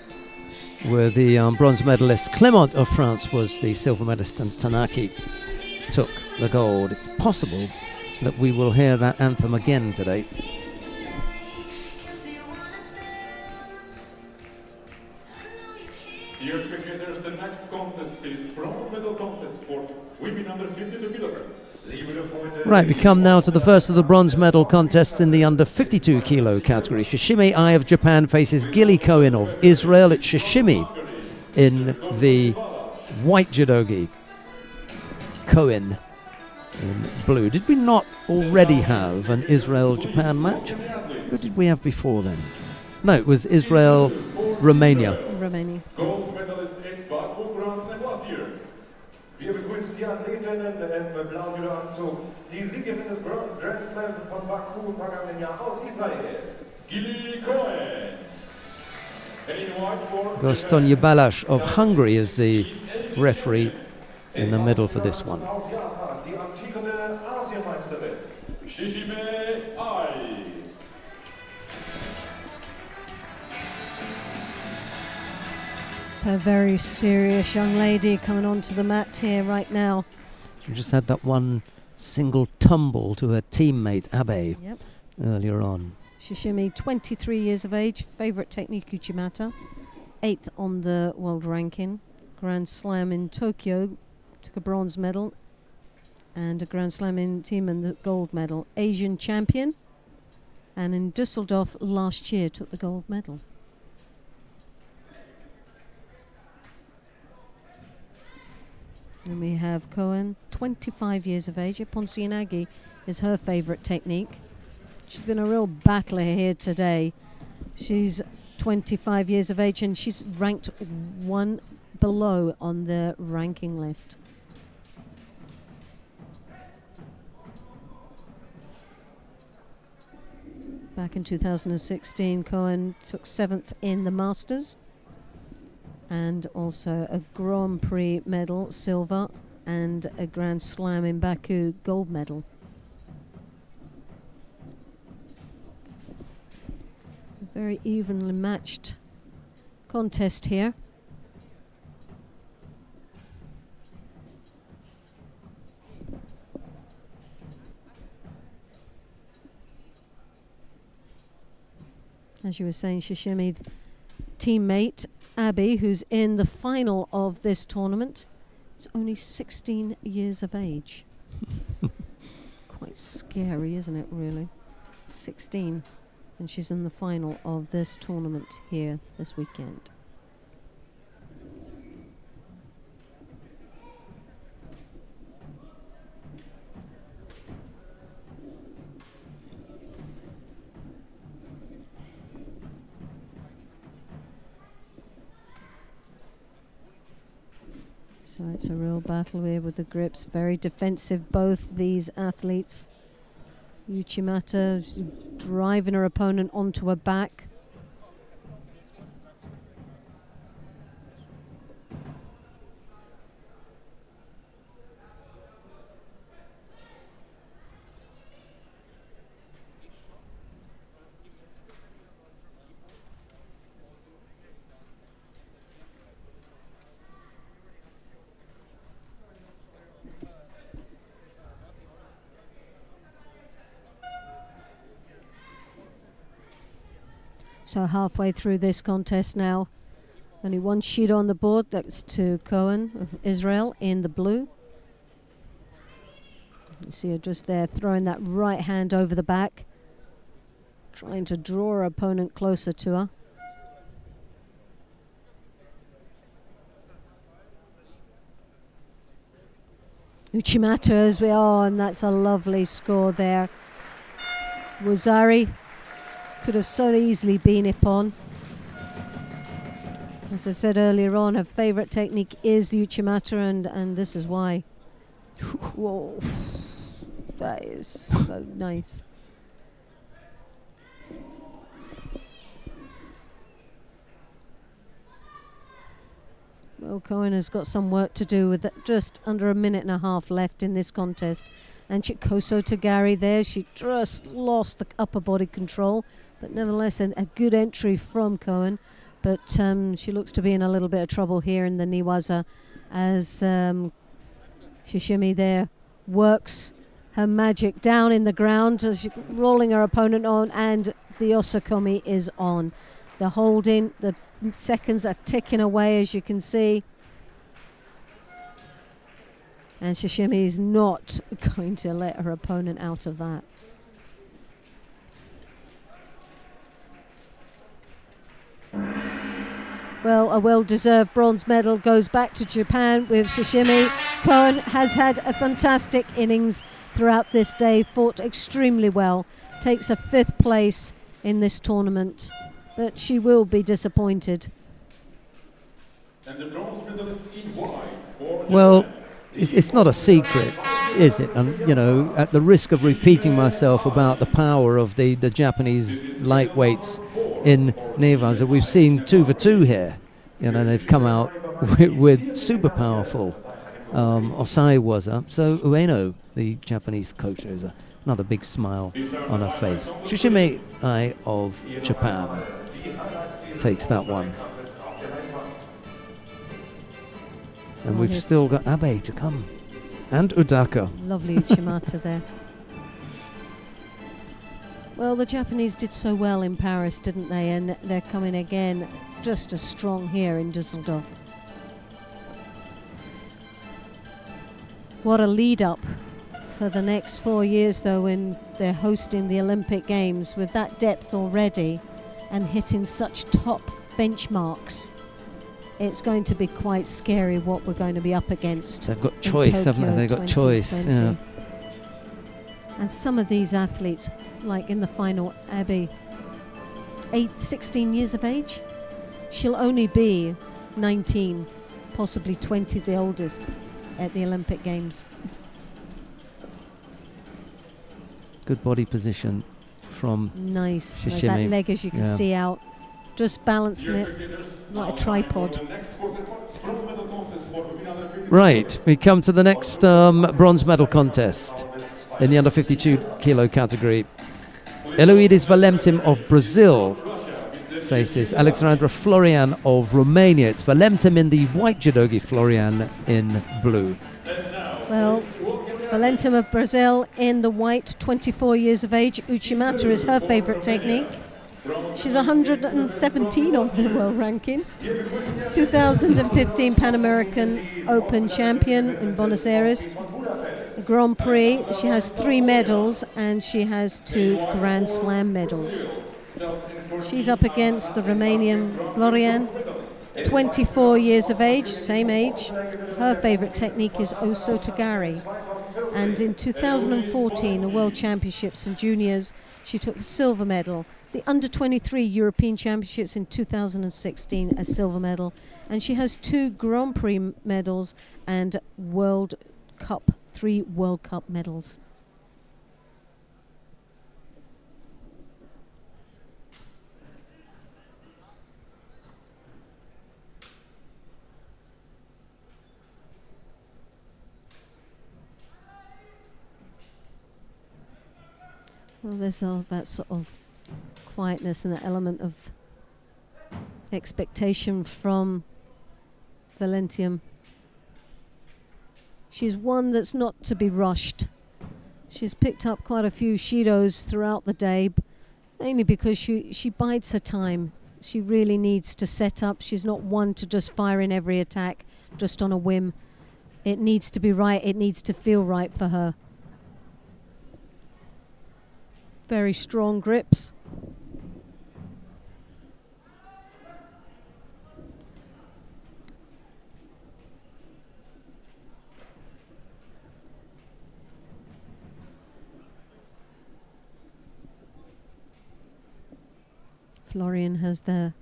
were the bronze medalists. Clement of France was the silver medalist, and Tanaki took the gold. It's possible that we will hear that anthem again today.
Dear spectators, the next contest is bronze medal contest for women under 52 kilograms.
Right, we come now to the first of the bronze medal contests in the under 52 kilo category. Shishimi Ai of Japan faces Gilly Cohen of Israel. It's Shishimi in the white judogi, Cohen in blue. Did we not already have an Israel-Japan match? Who did we have before then? No, it was Israel-Romania.
Romania.
Gold medalist in Baku Grand Slam last year.
Wir begrüßen die Athletinnen im blauen Judoanzug, die Siegerin des Grand Slam von Baku im vergangenen Jahr aus Israel.
Gilly Cohen. And in white for
Gostonya Balash of Hungary is the referee. in the middle for this one.
Aus Japan, die amtierende Asienmeisterin.
Shishime Ai.
So very serious young lady coming onto the mat here right now.
She just had that one single tumble to her teammate Abe
Yep.
earlier on.
Shishimi, 23 years of age, favourite technique Uchimata, 8th on the world ranking. Grand Slam in Tokyo, took a bronze medal, and a Grand Slam in team and the gold medal. Asian champion, and in Düsseldorf last year took the gold medal. Then we have Cohen, 25 years of age. Ponsianagi is her favourite technique. She's been a real battler here today. She's 25 years of age and she's ranked one below on the ranking list. Back in 2016, Cohen took 7th in the Masters and also a Grand Prix medal, silver, and a Grand Slam in Baku, gold medal. A very evenly matched contest here. As you were saying, Shishimi, teammate Abby, who's in the final of this tournament, is only 16 years of age. Quite scary, isn't it, really? 16, and she's in the final of this tournament here this weekend. So it's a real battle here with the grips. Very defensive, both these athletes. Uchimata driving her opponent onto her back. So halfway through this contest now, only one sheet on the board. That's to Cohen of Israel in the blue. You see her just there throwing that right hand over the back, trying to draw her opponent closer to her. Uchimata as we are, and that's a lovely score there. Wazari could have so easily been Ippon. As I said earlier on, her favourite technique is the Uchimata, and this is why. Whoa, that is so nice. Well, Cohen has got some work to do with it. Just under a minute and a half left in this contest. And Chikoso Tagari there, she just lost the upper body control. But nevertheless, a good entry from Cohen. But she looks to be in a little bit of trouble here in the Niwaza as Shishimi there works her magic down in the ground, as rolling her opponent on, and the Osakomi is on. The holding, the seconds are ticking away, as you can see. And Shishimi is not going to let her opponent out of that. Well, a well-deserved bronze medal goes back to Japan with Shishimi. Cohen has had a fantastic innings throughout this day, fought extremely well, takes a 5th place in this tournament, but she will be disappointed.
And the bronze medalist in white for
Well,
Japan.
it's not a secret, is it? And, you know, at the risk of repeating myself about the power of the Japanese lightweights in Nevaza, we've seen 2 for 2 here. You know, they've come out with super powerful Osai Waza. So Ueno, the Japanese coach, there's another big smile on her face. Shishime Ai of Japan takes that one. And we've still got Abe to come. And Udaka.
Lovely Uchimata there. Well, the Japanese did so well in Paris, didn't they? And they're coming again just as strong here in Düsseldorf. What a lead up for the next 4 years, though, when they're hosting the Olympic Games with that depth already and hitting such top benchmarks. It's going to be quite scary what we're going to be up against.
They've got choice, haven't they? They've got choice. Yeah.
And some of these athletes, like in the final, Abby, 16 years of age. She'll only be 19, possibly 20, the oldest at the Olympic Games.
Good body position from
nice.
Shishime.
That leg, as you can see out, just balancing it like a tripod.
Right, we come to the next bronze medal contest in the under 52 kilo category. Eloidis Valentim of Brazil faces Alexandra Florian of Romania. It's Valentim in the white judogi, Florian in blue.
Well, Valentim of Brazil in the white, 24 years of age. Uchimata is her favorite technique. She's 117 on the world ranking. 2015 Pan American Open champion in Buenos Aires. The Grand Prix, she has 3 medals and she has 2 Grand Slam medals. She's up against the Romanian Florian, 24 years of age, same age. Her favorite technique is Osotogari. And in 2014, the World Championships and Juniors, she took the silver medal. The Under-23 European Championships in 2016, a silver medal. And she has 2 Grand Prix medals and World Cup, 3 World Cup medals. Well, there's all that sort of quietness and that element of expectation from Valentim. She's one that's not to be rushed. She's picked up quite a few shidos throughout the day, mainly because she bides her time. She really needs to set up. She's not one to just fire in every attack just on a whim. It needs to be right. It needs to feel right for her. Very strong grips. Florian has the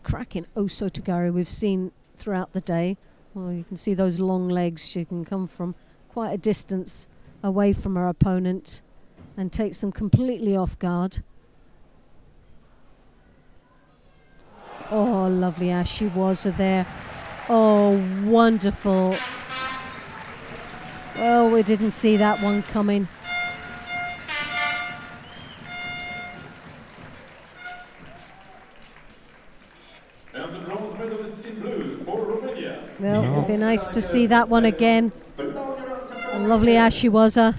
cracking Osotogari we've seen throughout the day. Well, you can see those long legs. She can come from quite a distance away from her opponent and takes them completely off guard. Oh, lovely Ashiwaza there. Oh, wonderful. Oh, we didn't see that one coming.
And the bronze medalist in blue for Romania.
Well, it'll be nice to see that one again. A lovely Ashiwaza.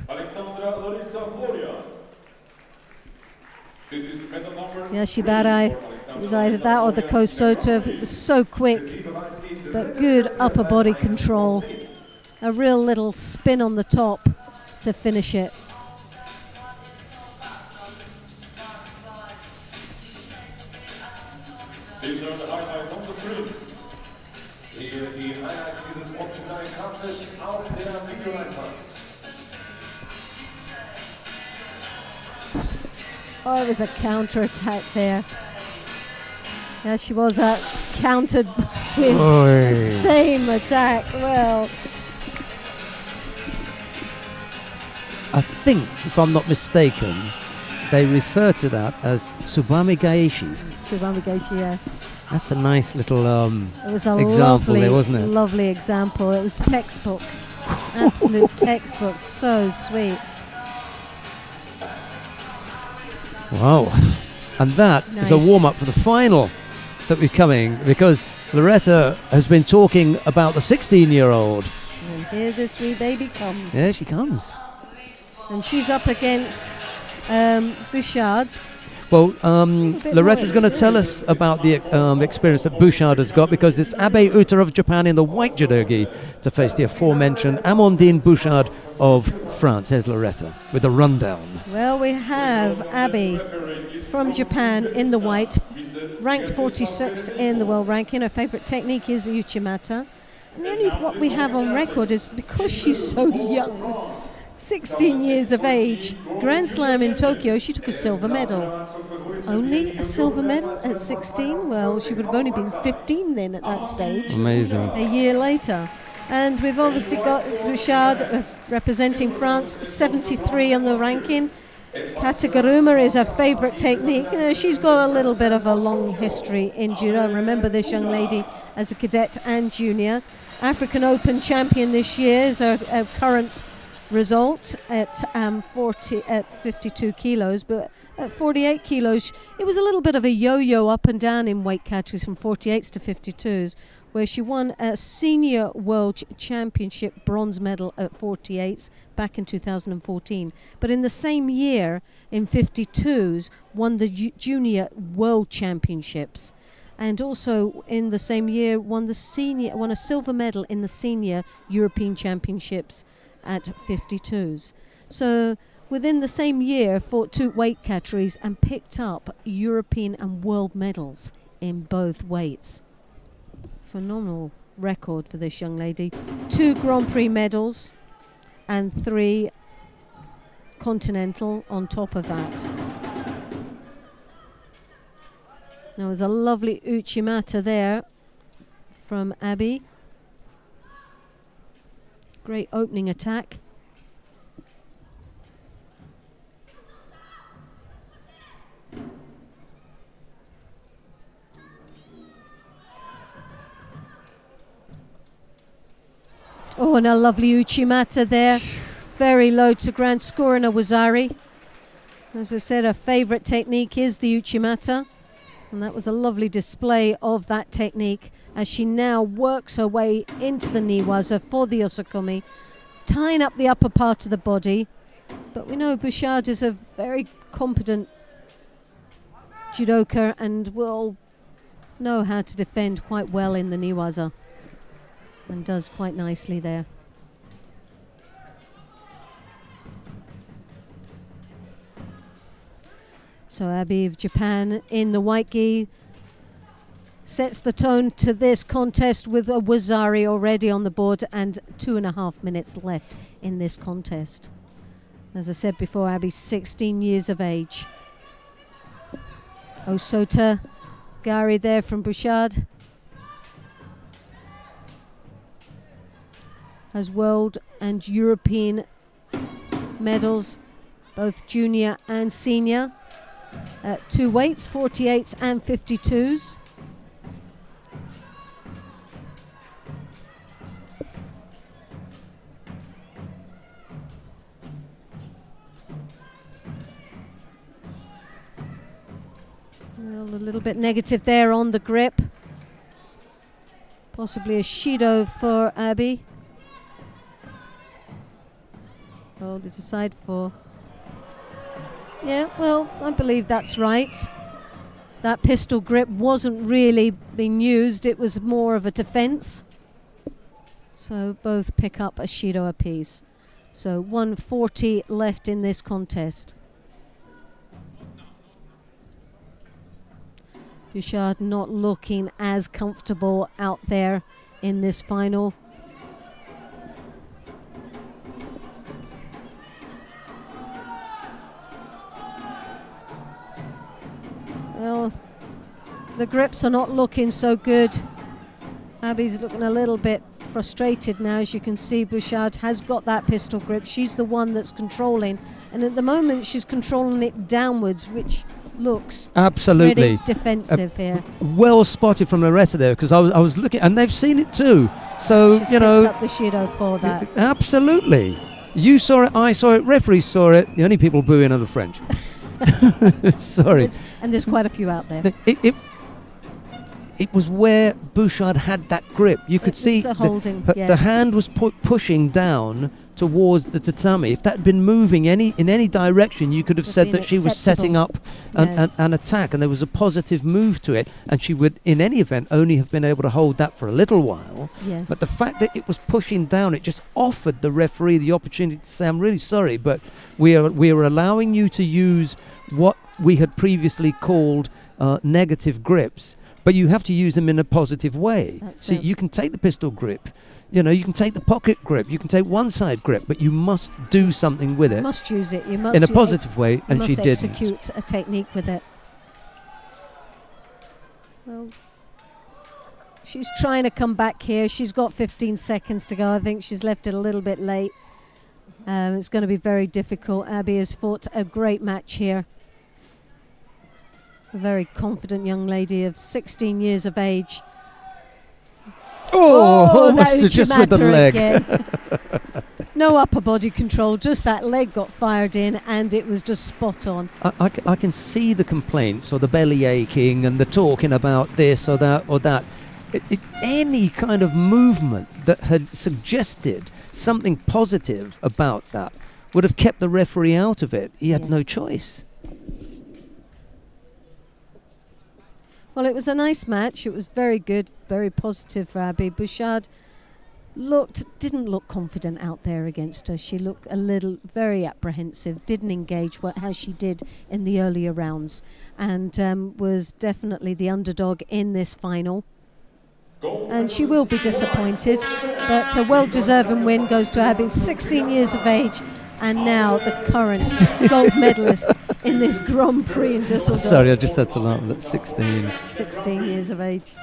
Yashibarai. It was either that or the Kosota. It was so quick, but good upper body control. A real little spin on the top to finish it.
These are the highlights on the screen.
Hier die Highlights dieses optimalen Kampfes auf der Videoleinwand.
Oh, it was a counter-attack there. Yeah, she was countered with the same attack. Well,
I think, if I'm not mistaken, they refer to that as Tsubame Gaeshi.
Tsubame Gaeshi, yeah.
That's a nice little
It was a
example
lovely,
there, wasn't it?
lovely example. It was textbook. Absolute textbook, so sweet.
Wow. And that is a
Nice.
warm-up for the final that we're coming, because Loretta has been talking about the 16-year-old.
And here this wee baby comes.
There she comes.
And she's up against Bouchard.
Well,
bit
Loretta's
more
going to tell us about the experience that Bouchard has got, because it's Abe Uta of Japan in the white judogi to face the aforementioned Amandine Bouchard of France. Here's Loretta with the rundown.
Well, we have Abby from Japan in the white, ranked 46 in the world ranking. Her favourite technique is Uchimata. And the only what we have on record is, because she's so young, 16 years of age, Grand Slam in Tokyo, she took a silver medal. Only a silver medal at 16? Well, she would have only been 15 then at that stage.
Amazing.
A year later. And we've obviously got Bouchard representing France, 73 on the ranking. Katagaruma is her favourite technique. You know, she's got a little bit of a long history in judo. Remember this young lady as a cadet and junior. African Open champion this year is her current result at 52 kilos, but at 48 kilos it was a little bit of a yo-yo up and down in weight categories from 48s to 52s, where she won a senior world championship bronze medal at 48s back in 2014, but in the same year in 52s won the junior world championships, and also in the same year won a silver medal in the senior European championships at 52s. So within the same year fought 2 weight categories and picked up European and world medals in both weights. Phenomenal record for this young lady. 2 Grand Prix medals and 3 continental on top of that. There was a lovely Uchimata there from Abby. Great opening attack. Oh, and a lovely Uchimata there. Very low to ground, scoring a Wazari. As I said, her favourite technique is the Uchimata. And that was a lovely display of that technique as she now works her way into the Niwaza for the Osakumi, tying up the upper part of the body. But we know Bouchard is a very competent judoka and will know how to defend quite well in the Niwaza, and does quite nicely there. So Abby of Japan in the white gi sets the tone to this contest with a Wazari already on the board and 2.5 minutes left in this contest. As I said before, Abby's 16 years of age. Osota Gari there from Bouchard has world and European medals, both junior and senior, at 2 weights, 48s and 52s. Well, a little bit negative there on the grip. Possibly a Shido for Abby. Hold it aside for... Yeah, well, I believe that's right. That pistol grip wasn't really being used, it was more of a defense. So both pick up a Shido apiece. So 140 left in this contest. Bouchard not looking as comfortable out there in this final. Well, the grips are not looking so good. Abby's looking a little bit frustrated now. As you can see, Bouchard has got that pistol grip. She's the one that's controlling, and at the moment she's controlling it downwards, which looks
Absolutely.
really defensive here.
Well spotted from Loretta there, because I was looking, and they've seen it too. So,
She's
you know,
picked up the Shido for that.
absolutely. You saw it, I saw it, referees saw it. The only people booing are the French. Sorry.
And there's quite a few out there.
It was where Bouchard had that grip. You could see
It's a holding,
the
yes.
hand was pushing down towards the tatami. If that had been moving in any direction, you could have
Would
said
been
that she was setting up
Yes.
an attack, and there was a positive move to it, and she would, in any event, only have been able to hold that for a little while.
Yes.
But the fact that it was pushing down, it just offered the referee the opportunity to say, "I'm really sorry, but we are allowing you to use what we had previously called negative grips, but you have to use them in a positive way.
That's
So
it.
you can take the pistol grip, you know, you can take the pocket grip, you can take one side grip, but you must do something with
You
it
must use it. You must
in a
u-
positive way,
you
and
must
she didn't.
execute a technique with it. Well, she's trying to come back here. She's got 15 seconds to go. I think she's left it a little bit late. It's going to be very difficult. Abby has fought a great match here. A very confident young lady of 16 years of age.
Oh,
that
almost just with the
Uchimata
leg.
again. No upper body control, just that leg got fired in, and it was just spot on.
I can see the complaints or the belly aching and the talking about this or that or that. Any kind of movement that had suggested something positive about that would have kept the referee out of it. He had no
Yes.
choice.
Well, it was a nice match. It was very good, very positive for Abby. Bouchard didn't look confident out there against her. She looked very apprehensive, didn't engage how she did in the earlier rounds, and was definitely the underdog in this final. And she will be disappointed, but a well-deserving win goes to Abby, 16 years of age, and now the current gold medalist in this Grand Prix in Düsseldorf.
Sorry, I just had to laugh at 16.
16 years of age.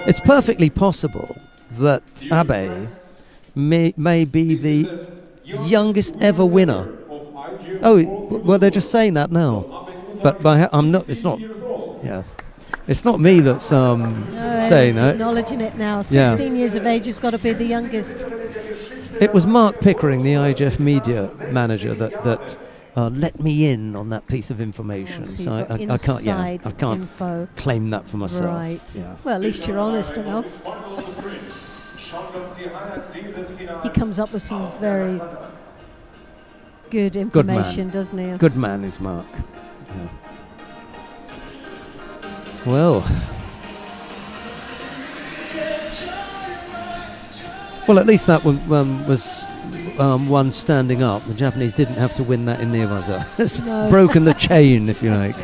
It's perfectly possible that Abe may be the youngest ever winner. Oh, well, they're just saying that now. But I'm not. It's not. Yeah, it's not me that's saying that.
Acknowledging it now.
Yeah.
16 years of age has got to be the youngest.
It was Mark Pickering, the IGF media manager, that let me in on that piece of information.
So
So
you've got
I
inside
can't
info.
claim that for myself.
Right.
Yeah.
Well, at least you're honest enough. He comes up with some very good information, doesn't he?
Good man is Mark. Yeah. Well, at least that one was one standing up. The Japanese didn't have to win that in Newaza. It's
No.
broken the chain, if you like.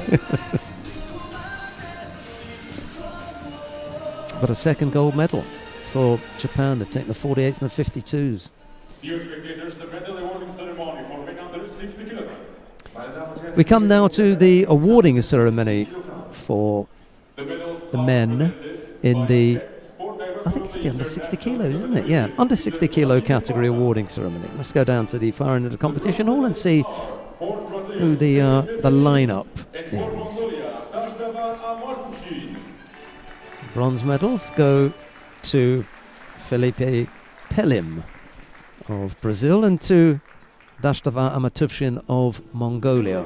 But a second gold medal for Japan. They've taken the 48s and the 52s.
Dear spectators, the medal awarding ceremony for men under 60 kilograms.
We come now to the awarding ceremony for the men in the, I think it's the under 60 kilos, isn't it? Yeah, under 60 kilo category awarding ceremony. Let's go down to the far end of the competition hall and see who the lineup is. Bronze medals go to Felipe Pelim of Brazil and to Dashtava Amatuvshin of Mongolia.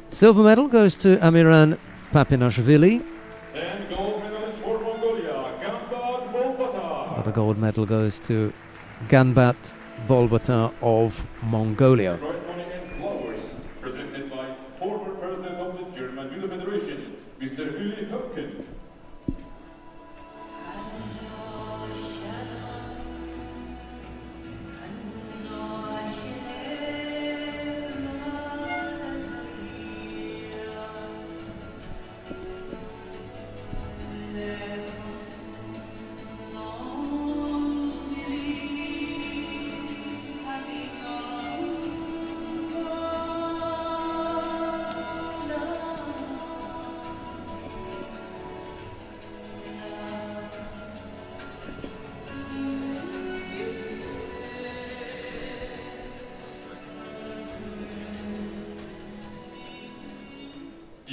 Silver medal goes to Amiran Papinashvili.
And gold medalist for Mongolia, Ganbat Bolbata.
The gold medal goes to Ganbat Bolbata of Mongolia.
Prize money and flowers presented by former president of the German Judo Federation, Mr. Willy Höfken.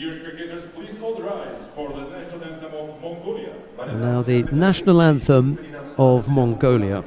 Dear spectators, please all rise for the national anthem of Mongolia.
And now the national anthem of Mongolia.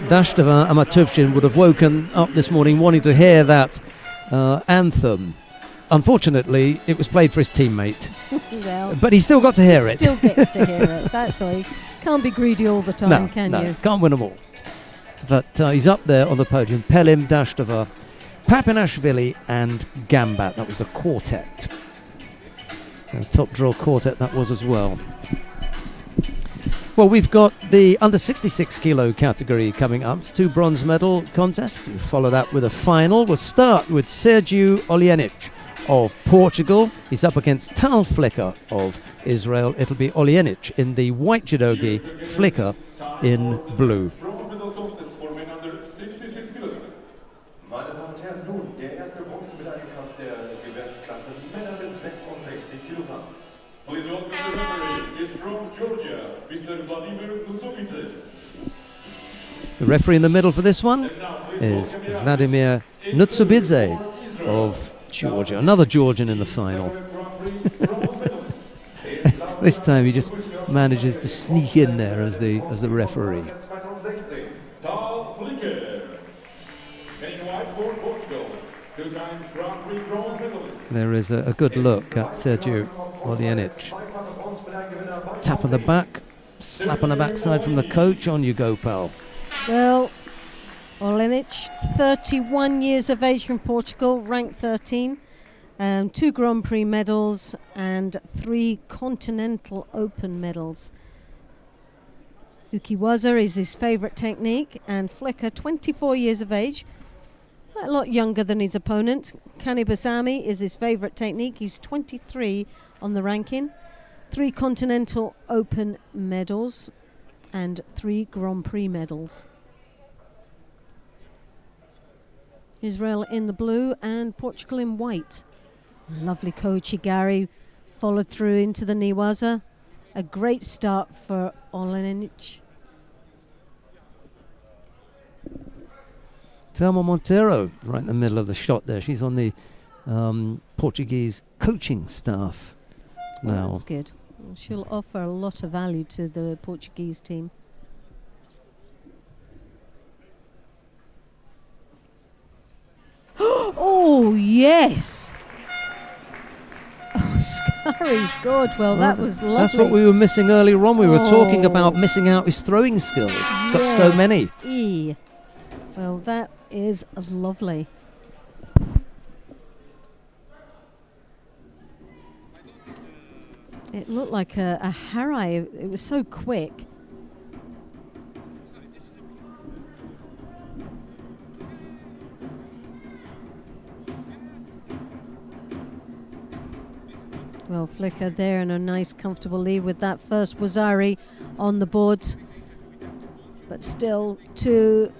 Dashtava Amatuvshin would have woken up this morning wanting to hear that anthem. Unfortunately, it was played for his teammate,
Well,
but he still got to hear it.
still gets to hear it. That's all. You can't be greedy all the time,
No,
can
no,
you?
can't win them all. But he's up there on the podium. Pelim, Dashtava, Papinashvili and Gambat. That was the quartet. Top draw quartet that was as well. Well, we've got the under 66 kilo category coming up. It's 2 bronze medal contests. We'll follow that with a final. We'll start with Sergiu Olienic of Portugal. He's up against Tal Flicker of Israel. It'll be Olienic in the white judogi, Flicker in blue.
Bronze medal contest for men under 66 kilograms.
Meine Damen und Herren, nun der erste Bronzemedaillenkampf der Gewichtsklasse Männer bis 66 Kilogramm.
Please welcome the referee is from Georgia, Mr. Vladimir Nutsovitze.
The referee in the middle for this one
And now please
is
welcome the
Vladimir Nutsubidze of Georgia. Another Georgian in the final. This time he just manages to sneak in there as the referee.
2016.
Tal Flicker. Heading white for Portugal, 2 times Grand Prix bronze medalist.
There is a good look at Sergiu Olienic. Tap on the back, slap on the backside from the coach. On you go, pal.
Well, Olienic, 31 years of age from Portugal, ranked 13, 2 Grand Prix medals and 3 Continental Open medals. Ukiwaza is his favourite technique, and Flicker, 24 years of age, a lot younger than his opponent. Kanibasami is his favourite technique. He's 23 on the ranking. 3 Continental Open medals and 3 Grand Prix medals. Israel in the blue and Portugal in white. Lovely coach Gary followed through into the Niwaza. A great start for Olienic.
Thelma Monteiro, right in the middle of the shot there. She's on the Portuguese coaching staff now.
That's good. She'll offer a lot of value to the Portuguese team. Oh, yes! Oh, Scurry scored well. That was lovely.
That's what we were missing earlier on. We were talking
Oh.
about missing out his throwing skills. He's got so
Yes.
many.
Well, that is lovely. It looked like a Harai. It was so quick. Well, Flicker there in a nice comfortable lead with that first Wazari on the board. But still 2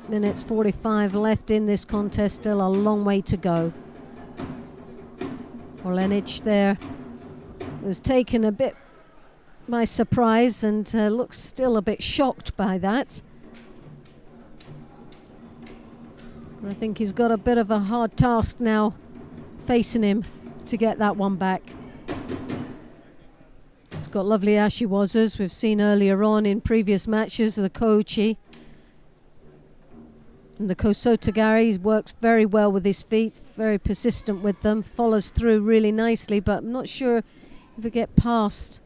minutes 45 left in this contest, still a long way to go. Olienic there was taken a bit by surprise and looks still a bit shocked by that. I think he's got a bit of a hard task now facing him to get that one back. He's got lovely ashiwazas we've seen earlier on in previous matches, the Kochi. And the Kosotogari works very well with his feet, very persistent with them, follows through really nicely, but I'm not sure if we get past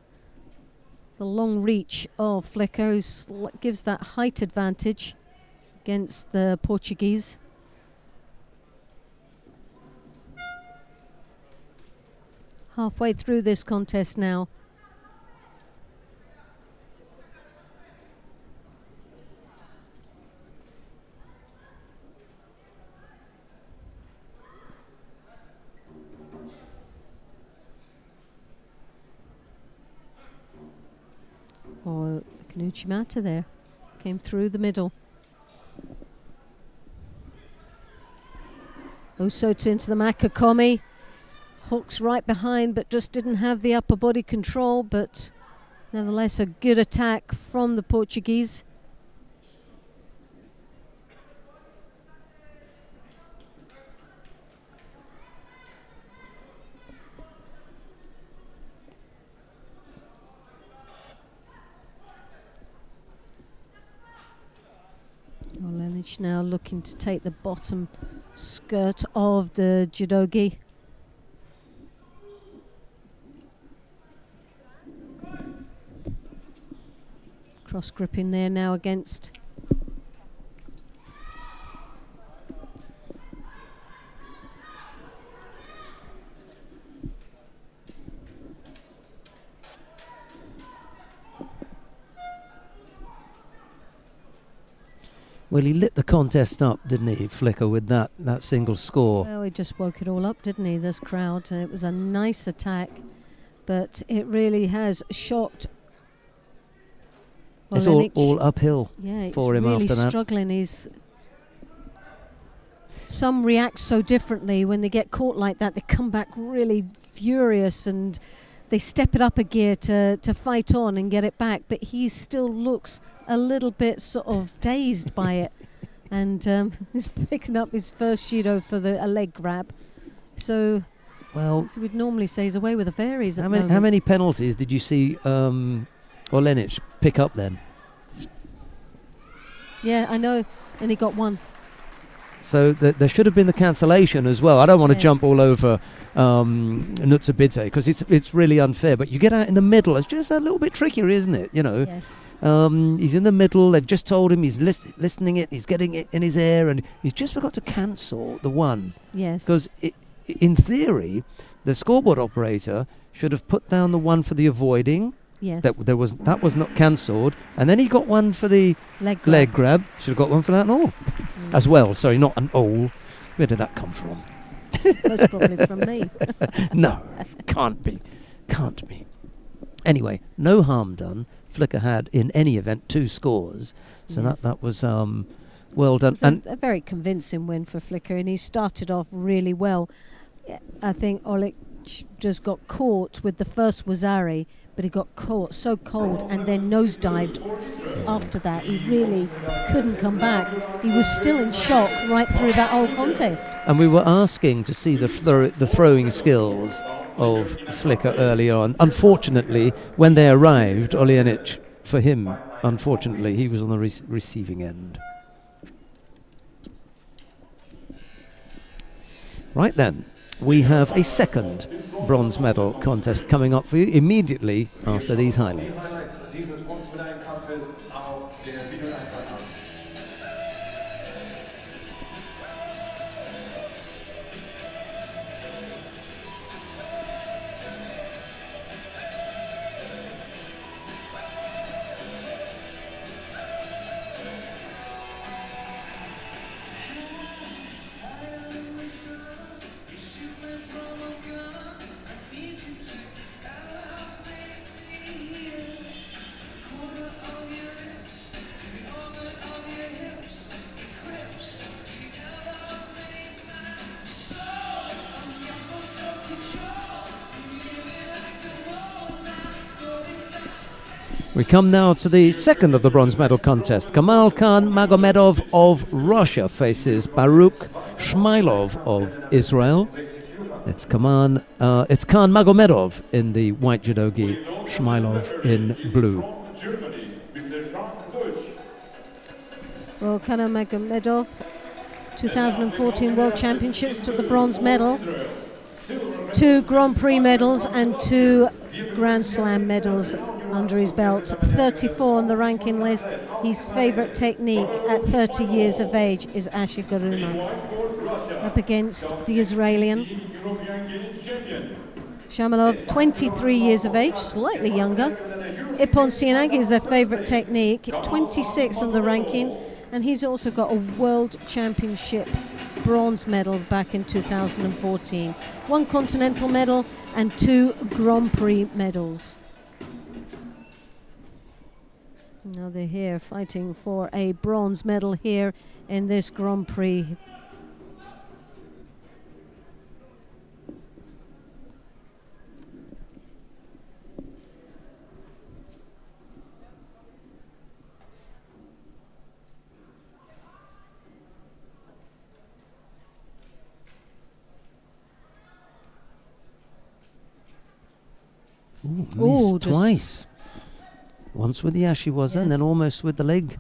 the long reach of Flicker, who gives that height advantage against the Portuguese. Halfway through this contest now. Oh, Kanuchimata there came through the middle. Osoto into the Makakomi. Hooks right behind, but just didn't have the upper body control, but nevertheless a good attack from the Portuguese. Lenich now looking to take the bottom skirt of the judogi. Cross gripping there now against
Well, he lit the contest up, didn't he, Flicker, with that single score?
Well, he just woke it all up, didn't he, this crowd? It was a nice attack, but it really has shocked.
It's all uphill for him
really
after that.
Struggling. Some react so differently when they get caught like that. They come back really furious and they step it up a gear to fight on and get it back. But he still looks a little bit sort of dazed by it, and he's picking up his first judo for a leg grab. So, as we'd normally say, he's away with the fairies.
How many penalties did you see Lenich pick up then?
Yeah, I know, and he got one.
So there should have been the cancellation as well. I don't want to jump all over Nutsabidze because it's really unfair. But you get out in the middle, it's just a little bit trickier, isn't it? You know.
Yes.
He's in the middle. They've just told him he's listening it. He's getting it in his ear, and he's just forgot to cancel the one.
Yes.
Because in theory, the scoreboard operator should have put down the one for the avoiding.
Yes.
That was not cancelled, and then he got one for the leg grab. Should have got one for that and all, as well. Sorry, not an all. Where did that come from?
Most probably from me.
No, can't be. Anyway, no harm done. Flicker had, in any event, 2 scores, so that was well done.
And a very convincing win for Flicker, and he started off really well. I think Oleg just got caught with the first Wazari, but he got caught so cold and then nosedived after that. He really couldn't come back. He was still in shock right through that whole contest.
And we were asking to see the throwing skills of Flicker early on. Unfortunately, when they arrived, Oljenic, for him, unfortunately, he was on the receiving end. Right then, we have a second bronze medal contest coming up for you immediately after these highlights. We come now to the second of the bronze medal contest. Kamal Khan Magomedov of Russia faces Baruch Shmailov of Israel. It's Khan Magomedov in the white judogi, Shmailov in blue.
Well, Khan Magomedov 2014 World Championships, took the bronze medal, 2 Grand Prix medals and 2 Grand Slam medals under his belt. 34 on the ranking list. His favorite technique at 30 years of age is Ashiguruma. Up against the Israeli Shamalov, 23 years of age, slightly younger. Ippon Sienag is their favorite technique, 26 on the ranking, and he's also got a World Championship bronze medal back in 2014. 1 continental medal and 2 Grand Prix medals. Now they're here fighting for a bronze medal here in this Grand Prix.
Missed twice. Once with the ashiwaza, and then almost with the leg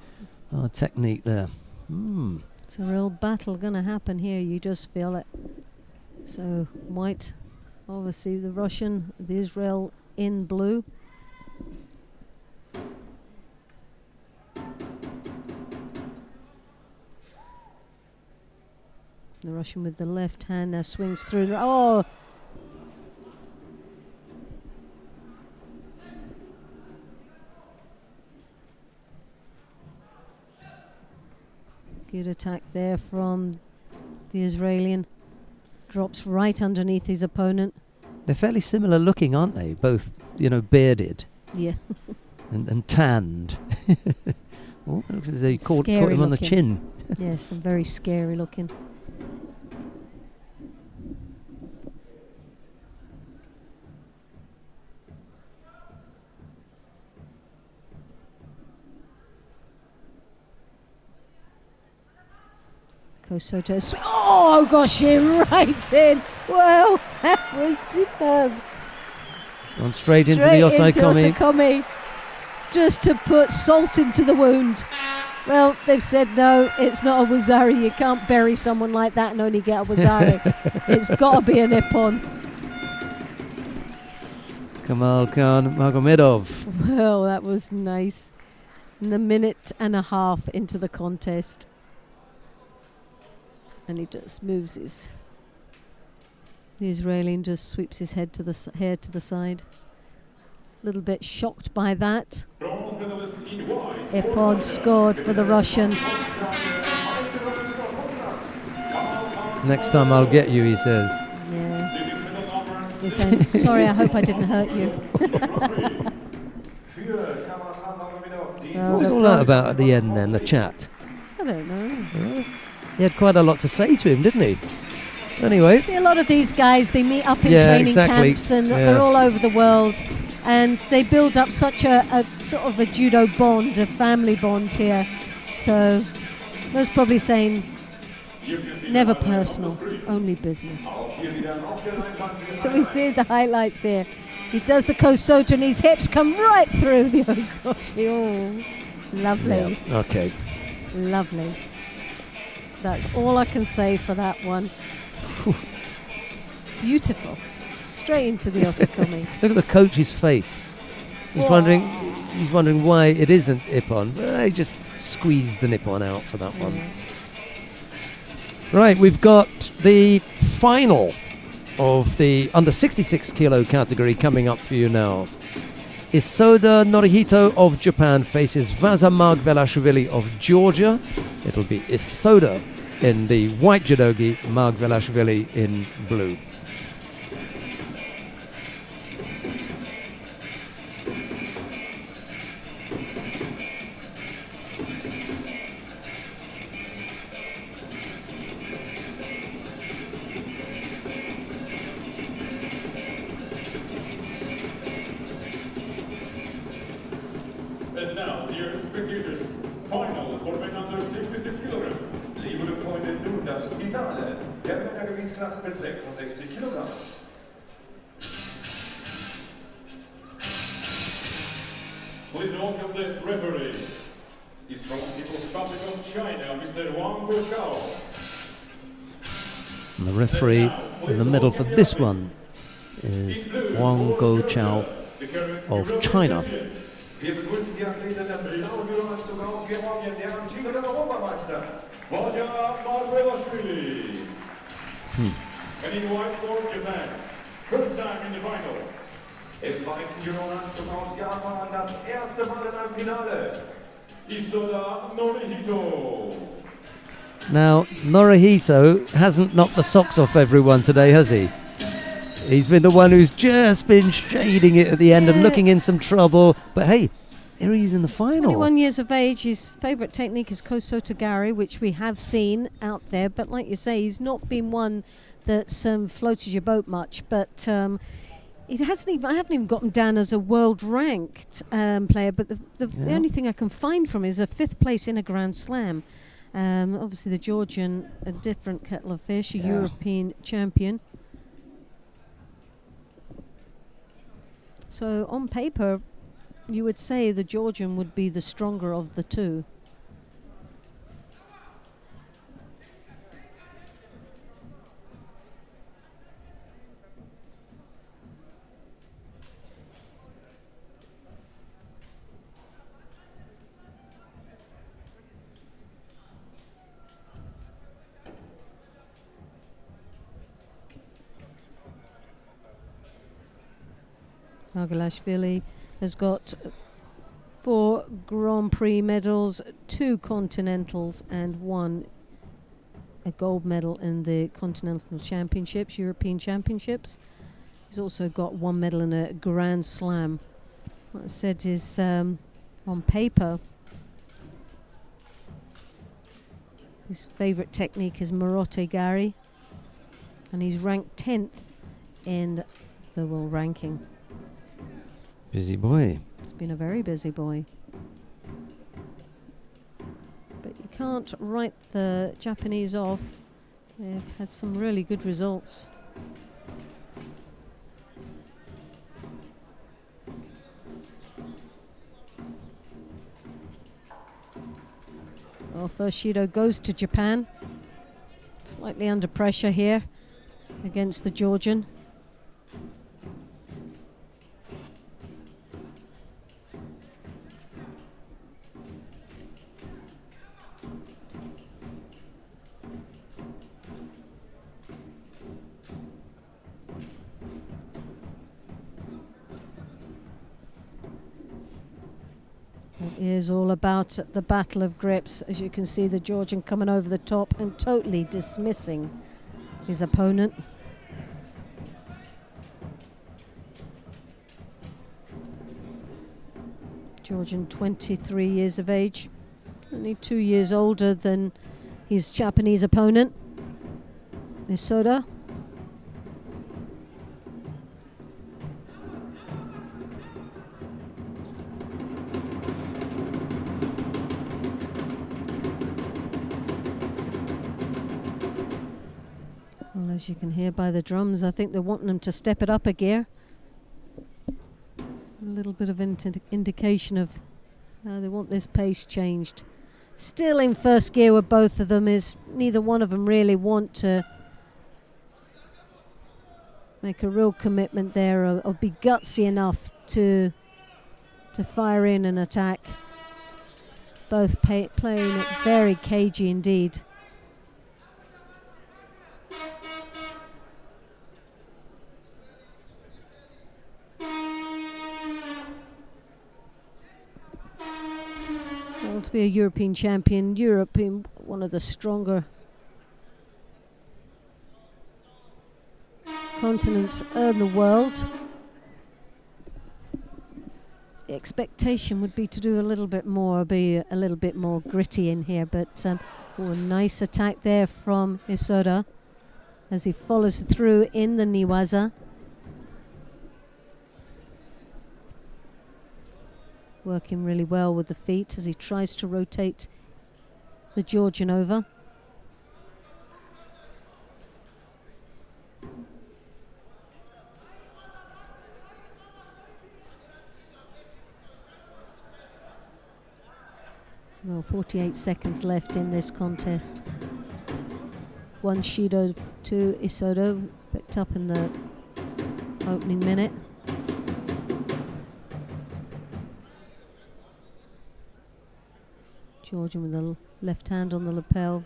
technique there.
It's a real battle going to happen here, you just feel it. So white, obviously the Russian, the Israel in blue. The Russian with the left hand now swings through. Oh! Good attack there from the Israeli. Drops right underneath his opponent.
They're fairly similar looking, aren't they? Both, bearded.
Yeah.
and tanned. Oh, it looks as though he caught him on the chin.
Yes, and very scary looking. Soto. Oh gosh, right in. Wow, that was superb.
It's gone straight into the
Osaikomi. Just to put salt into the wound. Well, they've said no, it's not a Wazari. You can't bury someone like that and only get a Wazari. It's got to be an Ippon.
Kamal Khan Magomedov.
Well, that was nice. In a minute and a half into the contest. And he just moves the Israeli just sweeps his head to the hair to the side. A little bit shocked by that. Ippon scored for the Russian.
Next time I'll get you, he says.
Yeah. He said, sorry, I hope I didn't hurt you.
What was all that about at the end then, the chat?
I don't know.
He had quite a lot to say to him, didn't he? Anyway.
See, a lot of these guys, they meet up in training camps and they're all over the world, and they build up such a sort of a judo bond, a family bond here. So those probably saying never personal, only business. So we see the highlights here. He does the Kosoto and his hips come right through the Ogoshi. Oh, lovely.
Yeah. Okay.
Lovely. That's all I can say for that one. Beautiful. Straight into the Osaikomi.
Look at the coach's face. He's wondering why it isn't Ippon. But he just squeezed the Nippon out for that one. Right, we've got the final of the under 66 kilo category coming up for you now. Isoda Norihito of Japan faces Vaza Margvelashvili of Georgia. It'll be Isoda in the white judogi, Margvelashvili in blue.
And now, dear spectators, final for men under 66 kilogram.
Liebe Freunde, nun das Finale der Männergewichtsklasse mit 66 Kilogramm.
Please welcome the referee. He's from People's Republic of China, Mr. Wang Boshao.
And the referee in the middle for this one is Wang Go-Chao of China.
Wir begrüßen die Athletin im blauen Judo-Anzug aus Georgien, der amtierende Europameister.
Vaja Margvelashvili. And in white for Japan. First time in the final.
Im weißen Judo-Anzug aus Japan das erste Mal in einem Finale.
Isoda Norihito.
Now, Norihito hasn't knocked the socks off everyone today, has he? He's been the one who's just been shading it at the end and looking in some trouble. But hey, here he is in the final.
21 years of age. His favourite technique is Kosotogari, which we have seen out there. But like you say, he's not been one that's floated your boat much. But it hasn't even, I haven't even got him down as a world-ranked player. But the only thing I can find from him is a 5th place in a Grand Slam. Obviously, the Georgian, a different kettle of fish, a European champion. So on paper, you would say the Georgian would be the stronger of the two. Margvelashvili has got 4 Grand Prix medals, 2 Continentals and a gold medal in the Continental Championships, European Championships. He's also got 1 medal in a Grand Slam. What I said is on paper his favourite technique is Marote Gari, and he's ranked 10th in the world ranking.
Busy boy.
It's been a very busy boy. But you can't write the Japanese off. They've had some really good results. Well, first Shido goes to Japan. Slightly under pressure here against the Georgian. It is all about the battle of grips. As you can see, the Georgian coming over the top and totally dismissing his opponent. Georgian, 23 years of age, only 2 years older than his Japanese opponent, Isoda. Well, as you can hear by the drums, I think they're wanting them to step it up a gear. A little bit of indication of how they want this pace changed. Still in first gear with both of them, is neither one of them really want to make a real commitment there or be gutsy enough to fire in and attack. Both playing it very cagey indeed. Well, to be a European champion, Europe being one of the stronger continents in the world, the expectation would be to do a little bit more, be a little bit more gritty in here. But a nice attack there from Isoda as he follows through in the Niwaza. Working really well with the feet as he tries to rotate the Georgian over. Well, 48 seconds left in this contest. 1 Shido to Isodo, picked up in the opening minute. Georgian with the left hand on the lapel.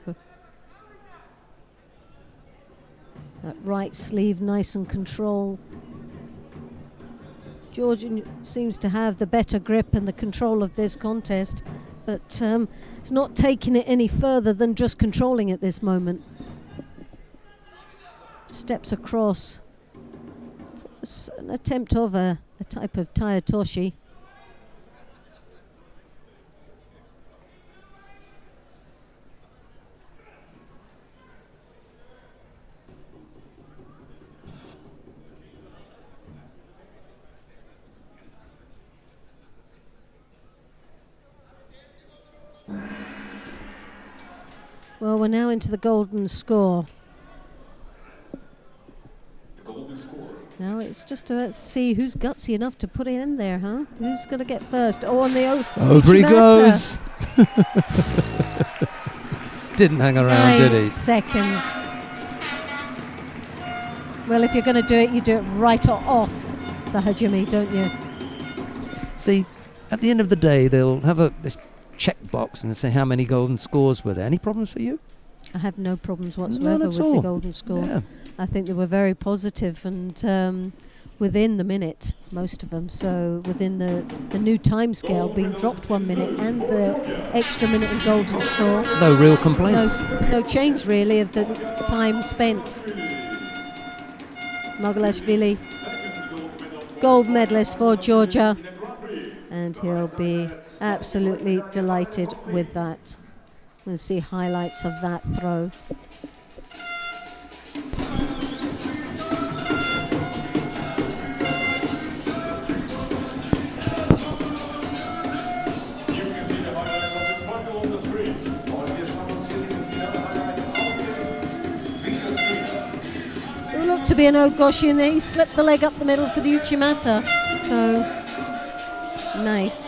That right sleeve nice and control. Georgian seems to have the better grip and the control of this contest, but it's not taking it any further than just controlling at this moment. Steps across. It's an attempt of a type of Tayatoshi. Well, we're now into the golden score.
The golden score.
Now it's just to see who's gutsy enough to put it in there, huh? Who's going to get first? Oh, on the
over he goes. Didn't hang around,
9
did he?
seconds. Well, if you're going to do it, you do it right off the hajime, don't you?
See, at the end of the day, they'll have this checkbox and say how many golden scores were there. Any problems for you?
I have no problems whatsoever with the golden score.
Yeah.
I think they were very positive and within the minute, most of them. So within the new time scale being dropped 1 minute and the extra minute in golden score.
No real complaints.
No change really of the time spent. Margulashvili, gold medalist for Georgia, and he'll be absolutely delighted with that. We'll see highlights of that throw. It looked to be an Ogoshi, and he slipped the leg up the middle for the Uchimata. So, nice.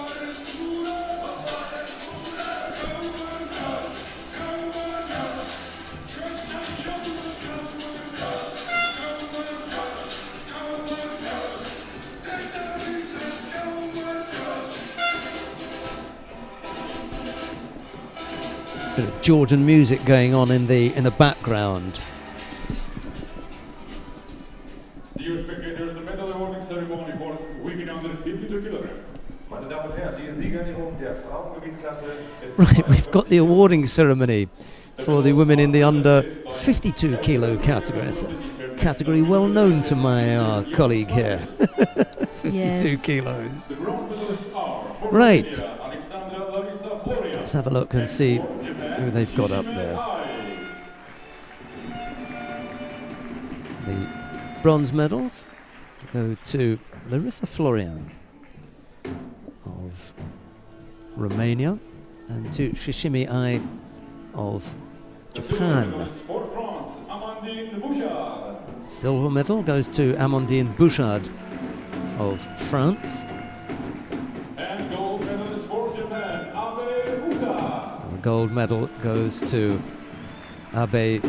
Bit of Georgian music going on in the background.
Dear spectators, the medal awarding ceremony for women under 52 kilograms.
Meine Damen und Herren, die Siegerehrung der Frauengewichtsklasse ist
Right, we've got the awarding ceremony for the women in the under 52 kilo category. It's a category well known to my colleague here. 52
Yes.
kilos.
The bronze medalists are for
Right.
Romania, Alexandra Larissa Florian.
Let's have a look and see who they've got up there. The bronze medals go to Larissa Florian of Romania and to Shishimi Ai of Japan.
For France, Amandine Bouchard.
Silver medal goes to Amandine Bouchard of France.
And gold medalist for Japan, Abe Uta.
The gold medal goes to Abe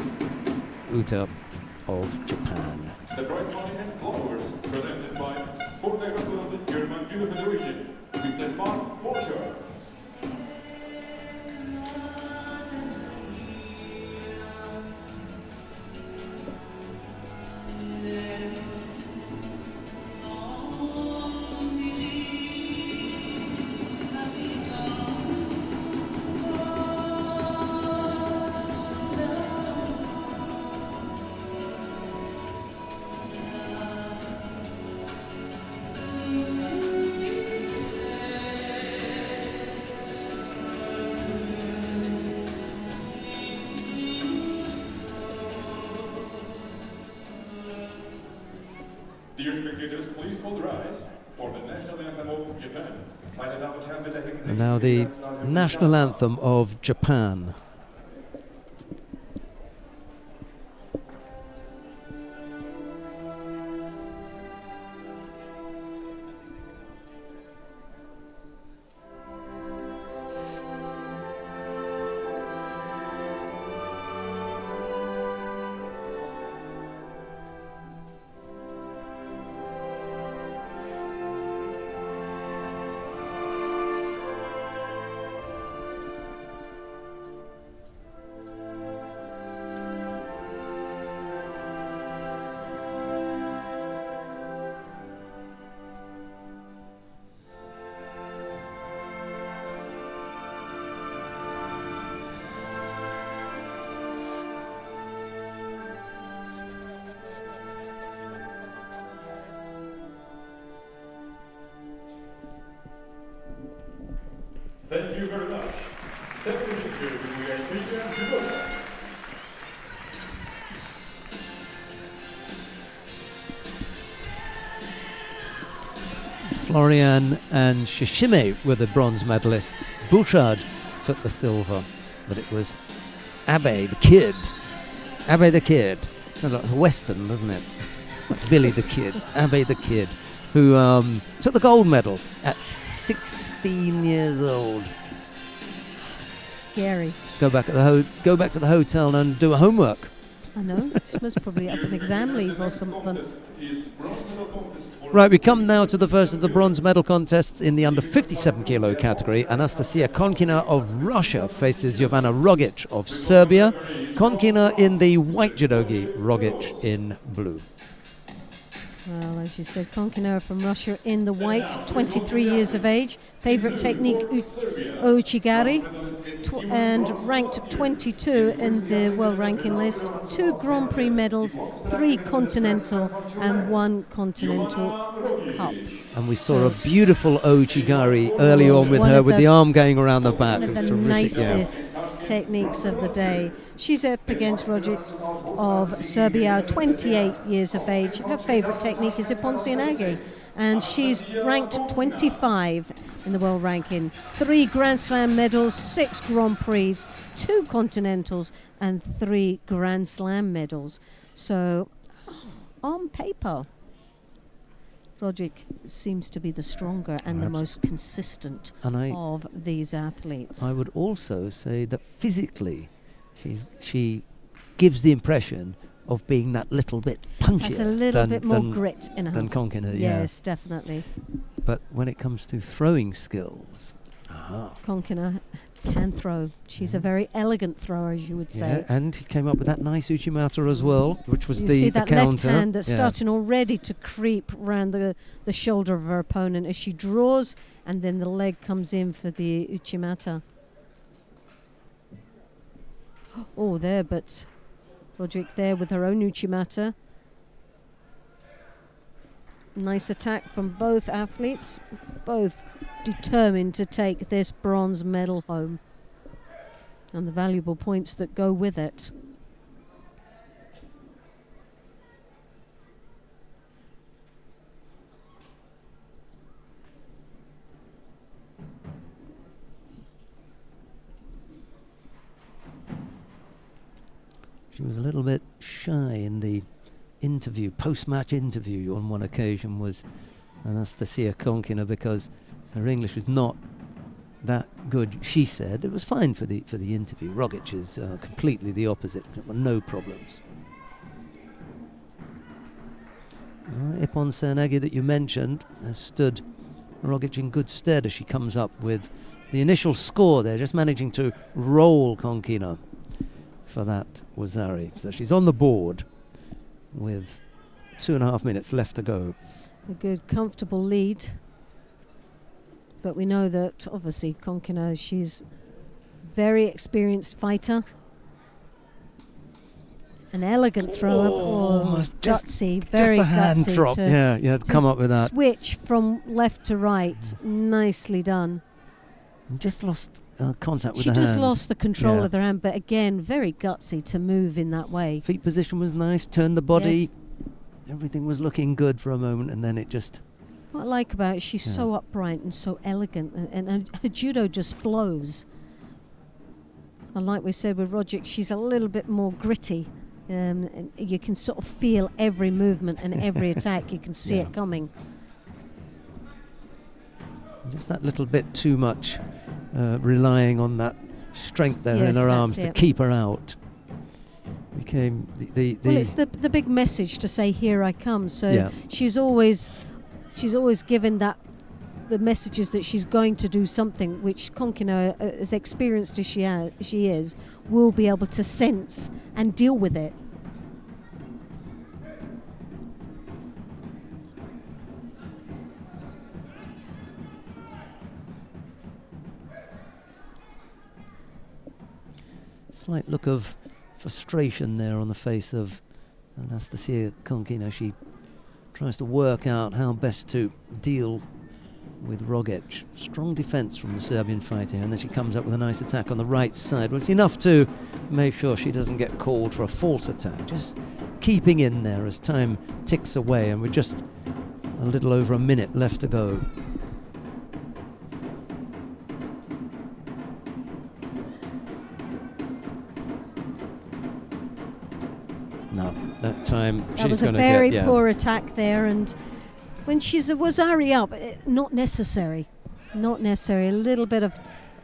Uta of Japan.
The prize money and flowers presented by Sportdirektor of the German Judo Federation, Mr. Mark Borchardt. Dear spectators, please all rise for the national anthem of Japan.
Meine Damen und Herren, bitte heben Sie
And now
die
the
Nationalhymne
national
wieder
anthem
aus.
of Japan.
Thank you very much. Second picture with the Olympian Judo.
Florian and Shishime were the bronze medalists. Bouchard took the silver, but it was Abe the Kid. Abe the Kid. Sounds like a Western, doesn't it? Like Billy the Kid. Abe the Kid, who took the gold medal at 16 years old.
Scary.
Go back to the hotel and do a homework.
I know. She must probably up an exam leave or something.
Right, we come now to the first of the bronze medal contests in the under 57 kilo category. Anastasia Konkina of Russia faces Jovana Rogic of Serbia. Konkina in the white judogi, Rogic in blue.
Well, as you said, Konkina from Russia in the white, 23 years of age. Favorite technique, Ouchigari, and ranked 22 in the world ranking list. 2 Grand Prix medals, 3 continental and 1 continental cup.
And we saw a beautiful Ouchigari early on with her, with the arm going around the back.
One of
It was
the
terrific,
nicest techniques of the day. She's up against Rogic of Serbia, 28 years of age. Her favorite technique is Iponsianagi, and she's ranked 25 in the world ranking. 3 Grand Slam medals, 6 Grand Prix, 2 Continentals, and 3 Grand Slam medals. So, on paper, Rogic seems to be the stronger and the most consistent of these athletes.
I would also say that physically, she gives the impression of being that little bit punchier.
Has a little bit more grit in her.
Than Konkina,
yes, definitely.
But when it comes to throwing skills,
Konkina can throw. She's a very elegant thrower, as you would say.
And he came up with that nice Uchimata as well, which was
you
the
see that
counter.
left hand that's starting already to creep around the shoulder of her opponent as she draws, and then the leg comes in for the Uchimata. Oh, there, but Rogic there with her own Uchimata. Nice attack from both athletes, both determined to take this bronze medal home and the valuable points that go with it.
She was a little bit shy in the interview, post-match interview on one occasion, was Anastasia Konkina, because her English was not that good. She said it was fine for the interview. Rogic is completely the opposite. No problems. Ipon Sernagi that you mentioned has stood Rogic in good stead as she comes up with the initial score there, just managing to roll Konkina for that Wazari. So she's on the board with 2.5 minutes left to go.
A good, comfortable lead. But we know that, obviously, Konkina, she's very experienced fighter. An elegant thrower, gutsy, very
just a hand
gutsy.
drop. Yeah, to come up with that.
Switch from left to right, nicely done.
Just lost contact with
she
the
just
hands.
lost the control of their hand, but again, very gutsy to move in that way.
Feet position was nice, turned the body.
Yes.
Everything was looking good for a moment, and then it just...
What I like about it, she's so upright and so elegant, and her judo just flows. And like we said with Rogic, she's a little bit more gritty. And you can sort of feel every movement and every attack. You can see it coming.
Just that little bit too much relying on that strength there in
Yes,
her arms
that's
to
it.
keep her out. Became the
Well, it's the big message to say, "Here I come." So she's always given that the messages that she's going to do something, which Konkina, as experienced as she is, will be able to sense and deal with it.
slight look of frustration there on the face of Anastasia Konkina. She tries to work out how best to deal with Rogic. Strong defence from the Serbian fighter, and then she comes up with a nice attack on the right side. Well, it's enough to make sure she doesn't get called for a false attack. Just keeping in there as time ticks away, and we're just a little over a minute left to go. No, that time
That was
she's
a
going to
very
get...
poor attack there, and when she was hurry up, not necessary. Not necessary. A little bit of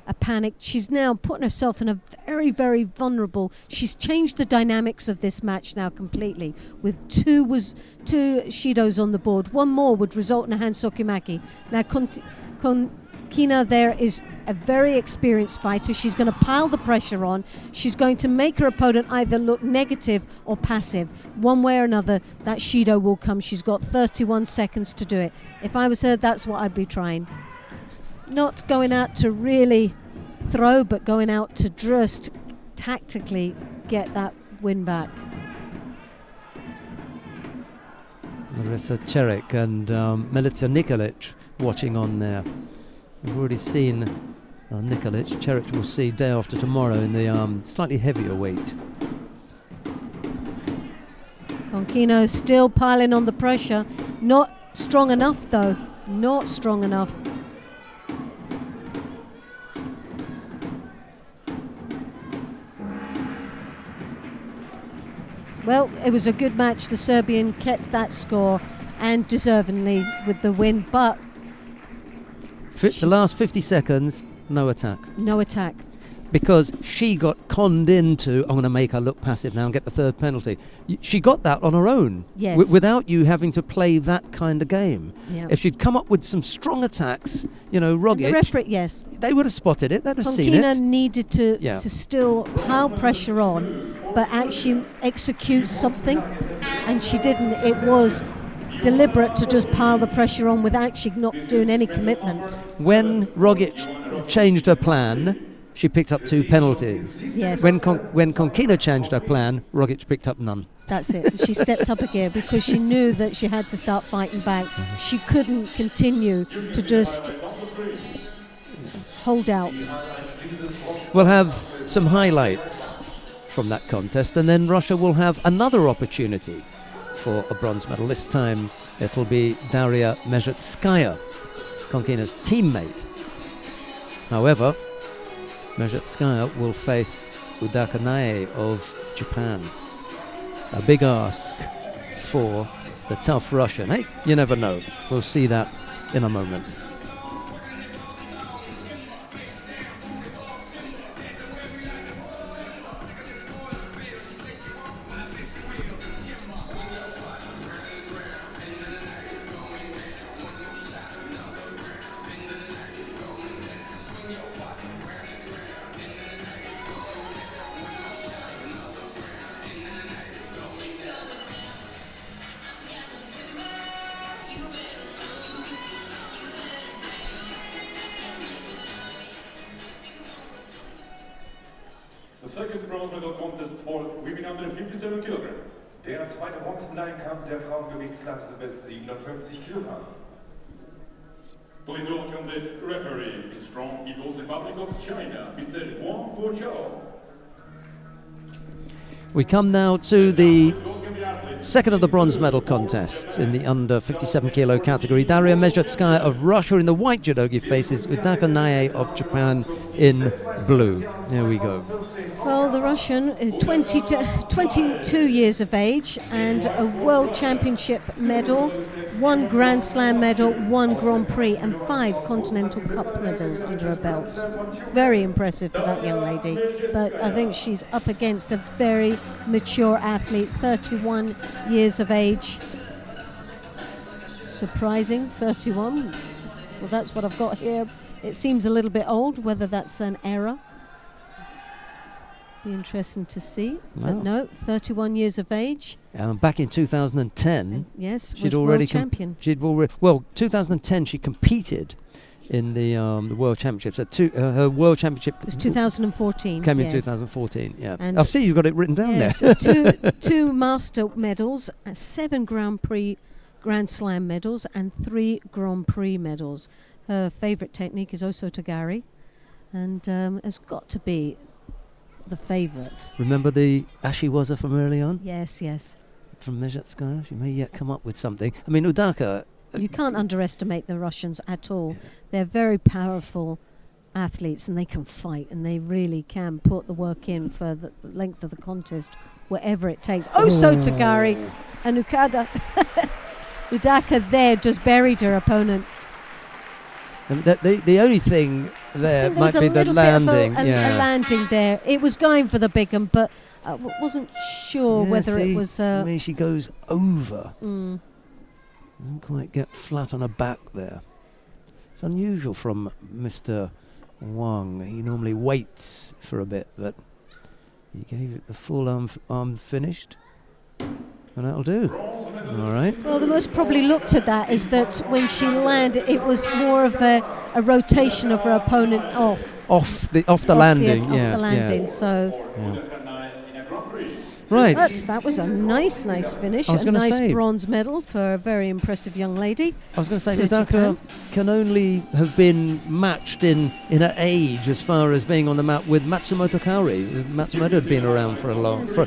a panic. She's now putting herself in a very, very vulnerable... She's changed the dynamics of this match now completely, with two Shidos on the board. One more would result in a Hansokimaki. Now, Konkina there is a very experienced fighter. She's going to pile the pressure on. She's going to make her opponent either look negative or passive. One way or another, that Shido will come. She's got 31 seconds to do it. If I was her, that's what I'd be trying. Not going out to really throw, but going out to just tactically get that win back.
Larissa Čerić and Milica Nikolić watching on there. We've already seen Nikolić. Čerić will see day after tomorrow in the slightly heavier weight.
Konkina still piling on the pressure. Not strong enough though. Not strong enough. Well, it was a good match. The Serbian kept that score, and deservingly with the win, but
The last 50 seconds, no attack.
no attack.
Because she got conned into, I'm going to make her look passive now and get the third penalty. She got that on her own,
Yes.
without you having to play that kind of game.
Yeah.
If she'd come up with some strong attacks, you know,
The
Rogic,
referee, yes.
they would have spotted it, they'd have seen
Konkina
it.
needed to
Yeah.
still pile pressure on, but actually execute something, and she didn't. It was deliberate to just pile the pressure on without actually not doing any commitment.
When Rogic changed her plan, she picked up 2 penalties.
Yes.
When Konkina changed her plan, Rogic picked up none.
That's it. She stepped up again because she knew that she had to start fighting back. She couldn't continue to just hold out.
We'll have some highlights from that contest, and then Russia will have another opportunity for a bronze medal. This time it'll be Daria Mezhetskaya, Konkina's teammate. However, Mezhetskaya will face Udaka Nae of Japan. A big ask for the tough Russian. Hey, you never know. We'll see that in a moment.
The second bronze medal contest for women under 57 kilogram.
Der zweite Bronzemedaillenkampf der Frauengewichtsklasse bis 57 Kilogramm.
Please welcome the referee is from People's Republic of China, Mr. Wang Guozhou.
We come now to the
Please welcome the athletes.
second of the bronze medal contests in the under 57 kilo category. Daria Mezhetskaya of Russia in the white judogi faces Udaka Nae of Japan in blue. There we go.
Well, the Russian, 22 years of age, and a World Championship medal, 1 Grand Slam medal, 1 Grand Prix, and 5 Continental Cup medals under her belt. Very impressive for that young lady. But I think she's up against a very mature athlete, 31 years of age. Surprising, 31. Well, that's what I've got here. It seems a little bit old, whether that's an error. Be interesting to see.
Wow.
But no, 31 years of age.
Back in 2010,
Yes,
she'd
was
already
world champion.
she'd already 2010 she competed in the World Championships. Her World Championship
It was 2014.
came in
yes.
2014. Yeah,
And
I see you've got it written down
Yes,
there.
two master medals, 7 Grand Prix Grand Slam medals, and 3 Grand Prix medals. Her favourite technique is Osotogari, and has got to be the favourite.
Remember the Ashiwaza from early on?
Yes, yes.
From Mezhetskaya? She may yet come up with something. I mean, Udaka...
You can't underestimate the Russians at all. They're very powerful athletes, and they can fight, and they really can put the work in for the length of the contest, wherever it takes. Osotogari and Ukada. Udaka there just buried her opponent.
And the only thing there might be the landing.
A landing there. It was going for the big one, but wasn't sure whether it was...
I mean, she goes over. Doesn't quite get flat on her back there. It's unusual from Mr. Wang. He normally waits for a bit, but he gave it the full arm finished. And that'll do. All right.
Well, the most probably looked at that is that when she landed, it was more of a rotation of her opponent off the landing. So.
Yeah. Right.
That was a nice finish.
I was
a nice
say,
bronze medal for a very impressive young lady.
I was going to say, Udaka can only have been matched in her age as far as being on the map with Matsumoto Kaori. Matsumoto had been around for a while.
For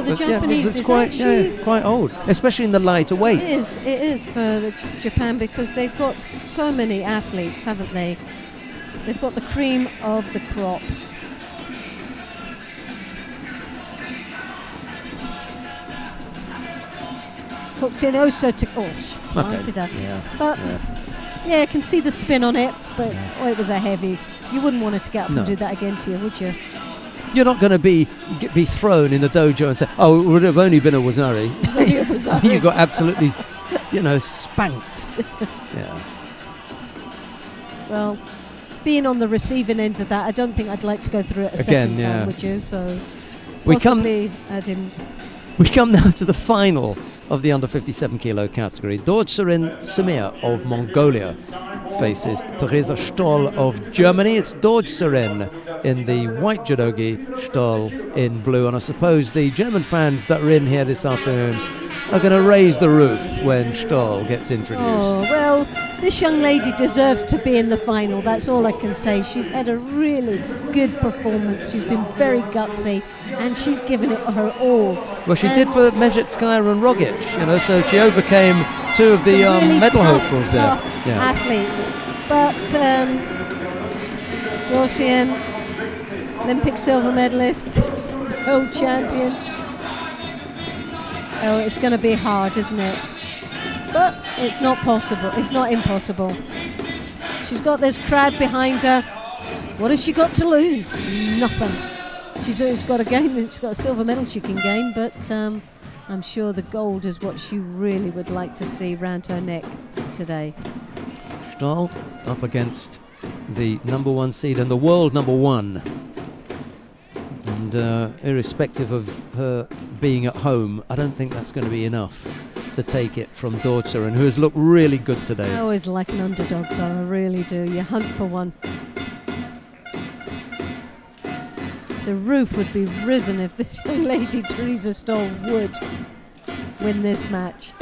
the Japanese,
it's quite old, especially in the lighter weights.
It is for Japan, because they've got so many athletes, haven't they? They've got the cream of the crop. Hooked in planted her.
Yeah.
But I can see the spin on it, but it was a heavy. You wouldn't want her to get up and do that again to you, would you?
You're not going to be thrown in the dojo and say, "Oh, it would have only been a Wazari." You got absolutely, spanked. Yeah.
Well, being on the receiving end of that, I don't think I'd like to go through it a second time, would you? So
we come now to the final of the under 57 kilo category. Dortcherin Sumir of Mongolia faces Theresa Stoll of Germany. It's Dortcherin in the white judogi, Stoll in blue. And I suppose the German fans that are in here this afternoon are going to raise the roof when Stoll gets introduced.
Oh, well, this young lady deserves to be in the final. That's all I can say. She's had a really good performance. She's been very gutsy, and she's given it her all.
Well, she did for Mezhetskaya and Rogic, so she overcame two of the
really
medal hopefuls there.
Athletes. But Dortcherin, Olympic silver medalist, world champion. Oh, it's going to be hard, isn't it? But it's not possible. It's not impossible. She's got this crowd behind her. What has she got to lose? Nothing. She's got a gain. She's got a silver medal she can gain, but I'm sure the gold is what she really would like to see round her neck today.
Stoll up against the number one seed and the world number one. And irrespective of her being at home, I don't think that's going to be enough to take it from Dortcherin, who has looked really good today.
I always like an underdog, though. I really do. You hunt for one. The roof would be risen if this young lady, Theresa Stoll, would win this match.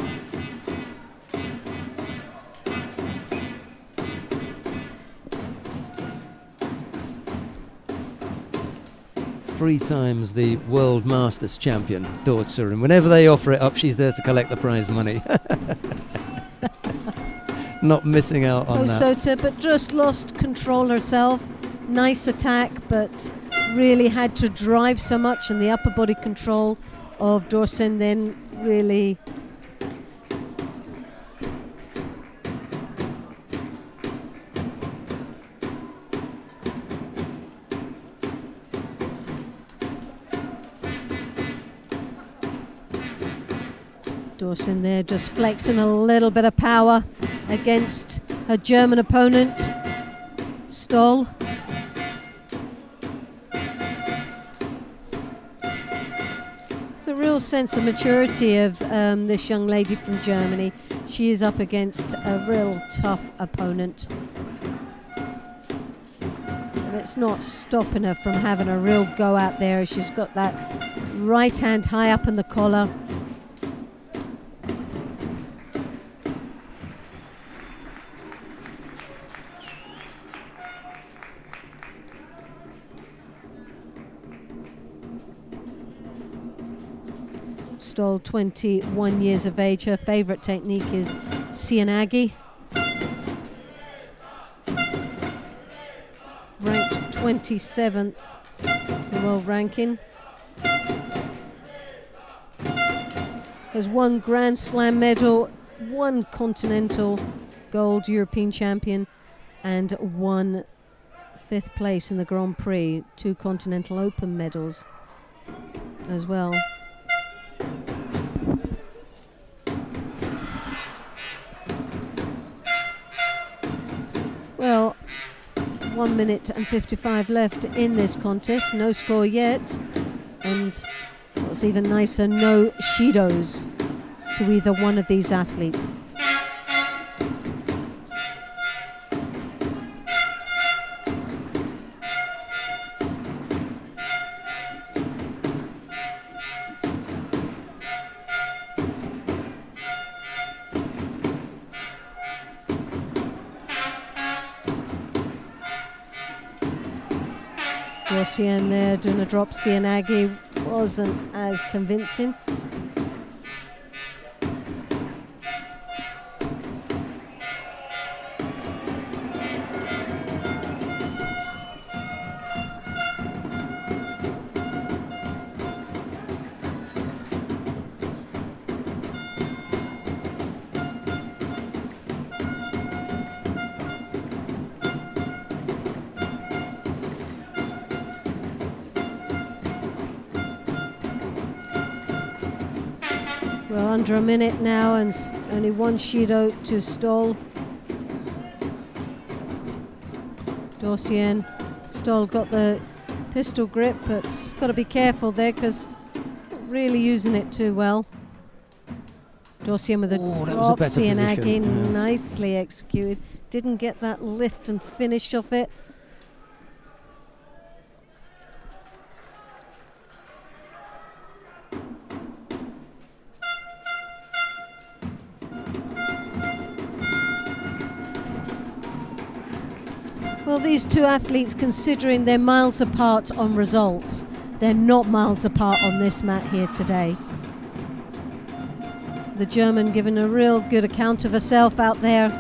Three times the World Masters champion, Dortcherin. Whenever they offer it up, she's there to collect the prize money. Not missing out on that.
Osota, but just lost control herself. Nice attack, but really had to drive so much, and the upper body control of Dortcherin then really... Dortcherin there just flexing a little bit of power against her German opponent, Stoll. It's a real sense of maturity of this young lady from Germany. She is up against a real tough opponent. And it's not stopping her from having a real go out there. She's got that right hand high up in the collar. Stoll, 21 years of age. Her favorite technique is Cianagi. Ranked 27th in the world ranking. Has one Grand Slam medal, one Continental Gold European champion, and one 5th place in the Grand Prix, 2 Continental Open medals as well. Well, 1 minute and 55 left in this contest, no score yet, and what's even nicer, no shidos to either one of these athletes. Yossian there doing a drop Cianagi, wasn't as convincing. Well, under a minute now, and only one shido to Stoll. Dorsien. Stoll got the pistol grip, but got to be careful there because not really using it too well. Dorsien with a drop Cianagi, nicely executed. Didn't get that lift and finish off it. Well, these two athletes, considering they're miles apart on results, they're not miles apart on this mat here today. The German giving a real good account of herself out there,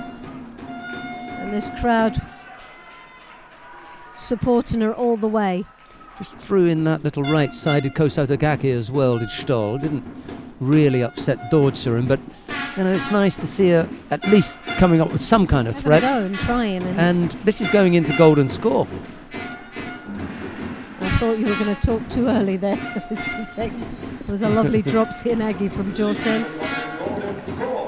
and this crowd supporting her all the way.
Just threw in that little right-sided Kosotagaki as well, did Stoll. Didn't really upset Dordscherin, but you know, it's nice to see her at least coming up with some kind of threat.
Go and trying,
and this is going into golden score.
I thought you were going to talk too early there. 2 seconds. It was a lovely drop Cianagi from Jorsen.
Golden score.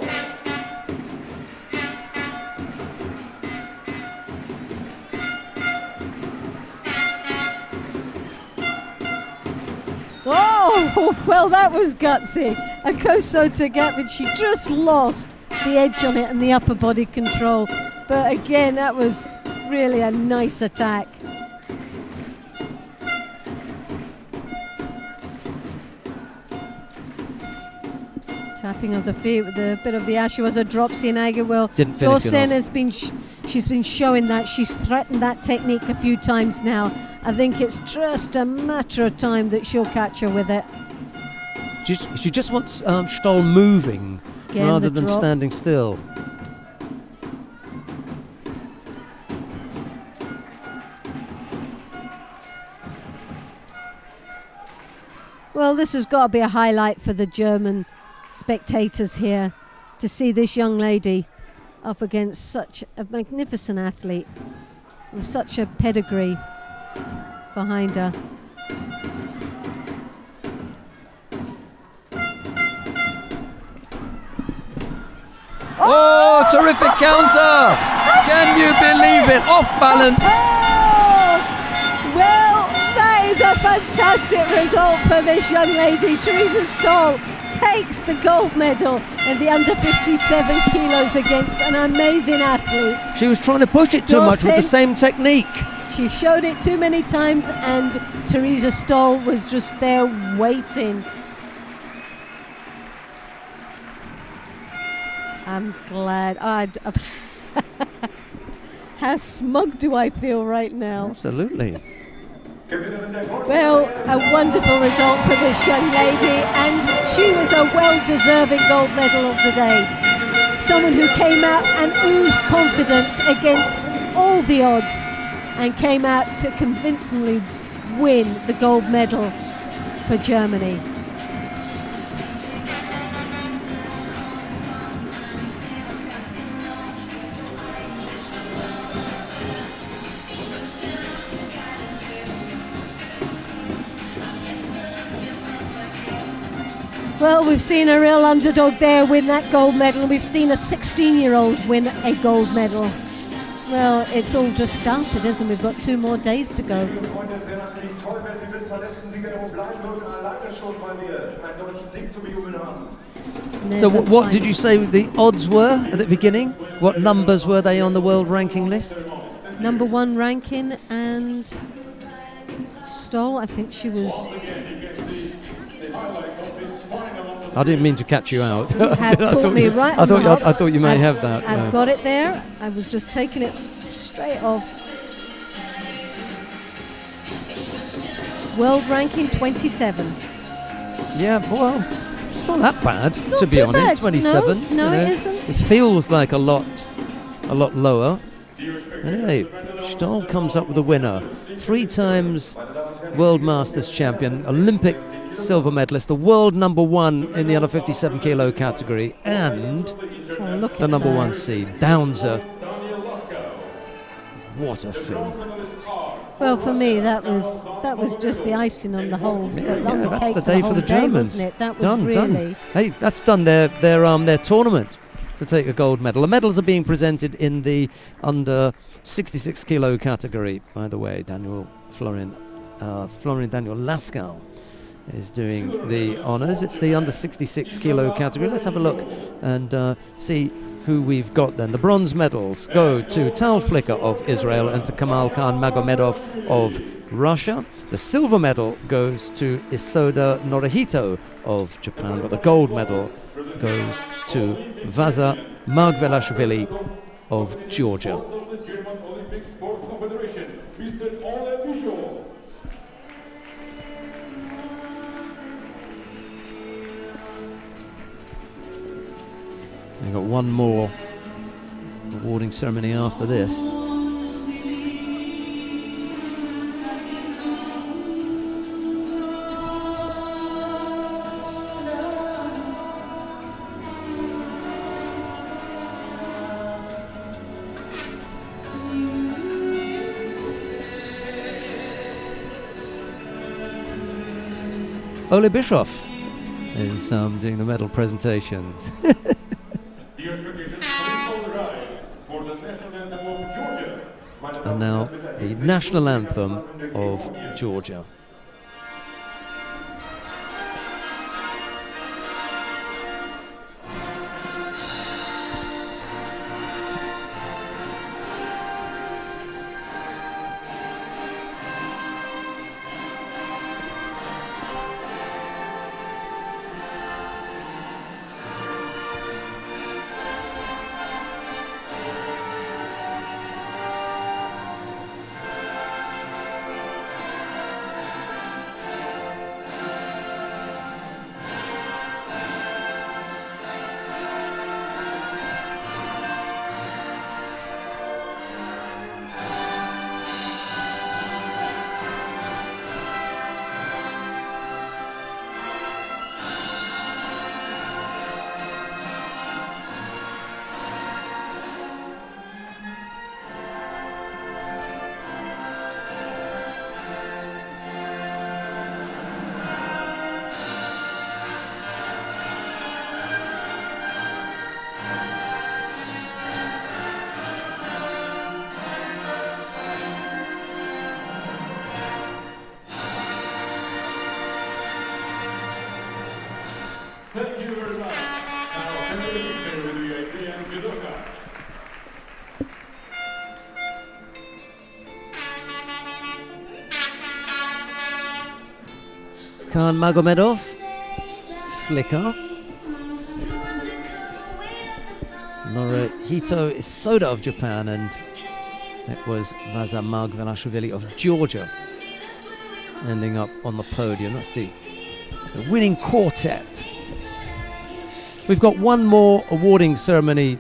Oh, well, that was gutsy. A Kosotagaki, but she just lost the edge on it and the upper body control. But again, that was really a nice attack. Tapping of the feet with a bit of the ashi was a drop Cianagi. Well, Dorsen has been she's been showing that she's threatened that technique a few times now. I think it's just a matter of time that she'll catch her with it.
She just wants Stoll moving rather than standing still.
Well, this has got to be a highlight for the German spectators here, to see this young lady up against such a magnificent athlete with such a pedigree behind her.
Oh, terrific counter! Can you believe it? Off balance.
Well, that is a fantastic result for this young lady. Theresa Stoll takes the gold medal in the under 57 kilos against an amazing athlete.
She was trying to push it too much with the same technique.
She showed it too many times, and Theresa Stoll was just there waiting. I'm glad. How smug do I feel right now?
Absolutely.
Well, a wonderful result for this young lady, and She was a well-deserving gold medal of the day. Someone who came out and oozed confidence against all the odds and came out to convincingly win the gold medal for Germany. Well, we've seen a real underdog there win that gold medal. We've seen a 16-year-old win a gold medal. Well, it's all just started, isn't it? We've got 2 more days to go.
So what did you say the odds were at the beginning? What numbers were they on the world ranking list?
Number 1 ranking, and Stoll, I think she was...
I didn't mean to catch you out.
You have caught me right
I
on the hop.
thought you may have that.
I've got it there. I was just taking it straight off. World ranking 27.
Yeah, well, it's not that bad,
not
to be
too
honest.
bad.
27.
No,
you know.
it isn't.
It feels like a lot lower. Anyway, Stoll comes up with a winner. 3 times World Masters champion, Olympic silver medalist, the world number 1 in the under 57 kilo category, and the number 1 seed, Downser. What a thing!
Well, for me, that was just the icing on the whole.
Yeah, that's the day for the Germans.
Wasn't it? That was
Done.
really.
Hey, that's done their tournament to take a gold medal. The medals are being presented in the under 66 kilo category. By the way, Florian Daniel Lascaux is doing the honours. It's the under 66 kilo category. Let's have a look and see who we've got then. The bronze medals go to Tal Flicker of Israel and to Kamal Khan Magomedov of Russia. The silver medal goes to Isoda Norihito of Japan, but the gold medal goes to Vaza Margvelashvili of Georgia. We've got one more awarding ceremony after this. Ole Bischoff is doing the medal presentations.
Dear spectators, please all rise for the national anthem of Georgia.
And now the national anthem of Georgia.
Thank you very much. Now, can we picture with the European judoka?
Khan Magomedov, Flicker, Norihito Isoda of Japan, and it was Vaza Margvelashvili of Georgia ending up on the podium. That's the winning quartet We've got one more awarding ceremony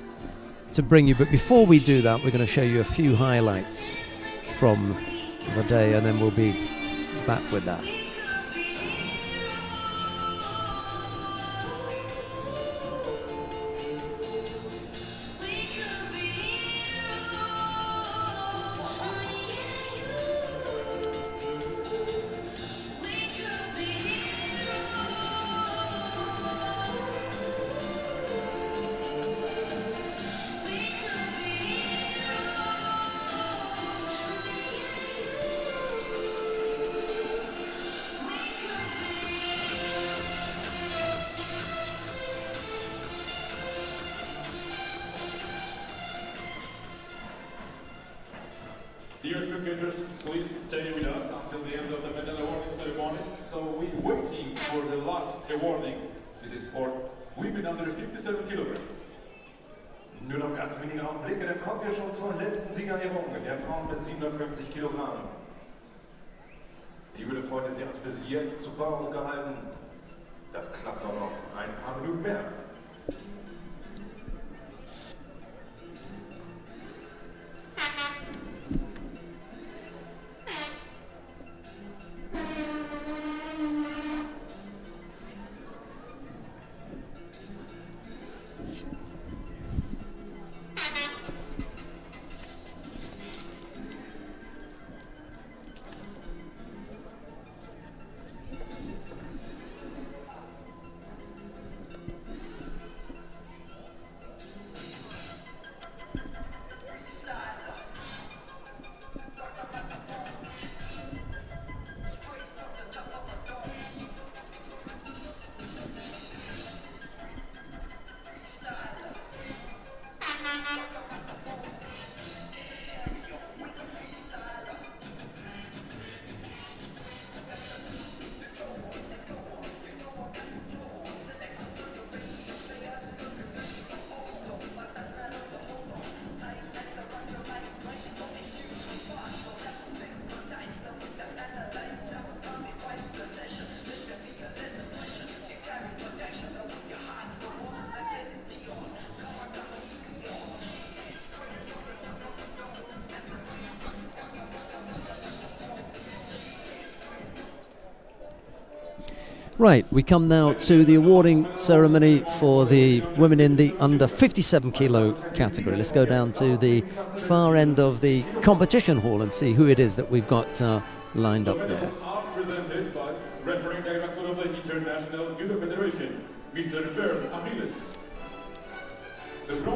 to bring you, but before we do that, we're going to show you a few highlights from the day, and then we'll be back with that.
Dear spectators, please stay with us until the end of the medal awarding ceremonies. So we're waiting for the last awarding. This is for women under 57 kilogram.
Nur noch ganz wenige Augenblicke, dann kommen wir schon zur letzten Siegerehrung der Frauen bis 750 Kilogramm. Liebe Freunde, sie hat bis jetzt super ausgehalten. Das klappt auch noch ein paar Minuten mehr.
Right, we come now to the awarding ceremony for the women in the under 57 kilo category. Let's go down to the far end of the competition hall and see who it is that we've got lined up there.
Are presented by refereeing director of the International Judo Federation, Mr. Bernd Achilles.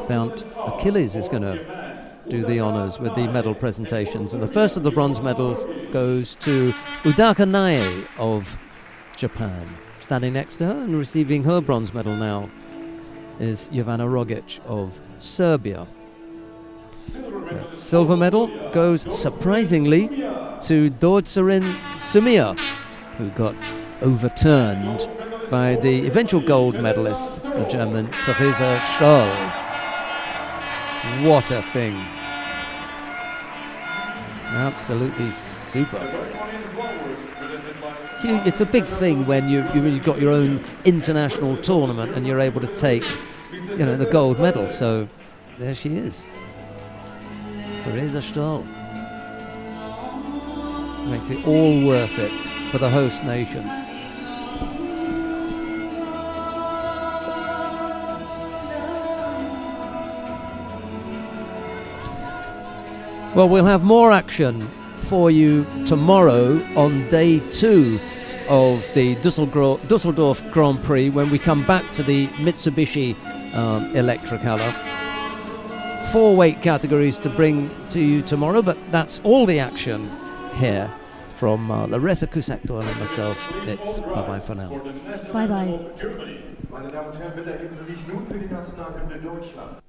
Bernd Achilles is going to do the honours with the medal presentations, and the first of the bronze medals goes to Udaka Nae of Japan. Standing next to her and receiving her bronze medal now is Jovana Rogic of Serbia. The silver medal goes surprisingly to Dortzerin Sumia, who got overturned by the eventual gold medalist, the German Theresa Stoll. What a thing. Absolutely super. It's a big thing when you've got your own international tournament and you're able to take, the gold medal. So there she is, Theresa Stoll. Makes it all worth it for the host nation. Well, we'll have more action for you tomorrow on day 2 of the Düsseldorf Grand Prix, when we come back to the Mitsubishi Electricaler. 4 weight categories to bring to you tomorrow, but that's all the action here from Loretta Kusaktor and myself. It's bye-bye for now.
Bye-bye.
Meine Damen und Herren, bitte erheben Sie sich nun für die Nationalhymne Deutschland.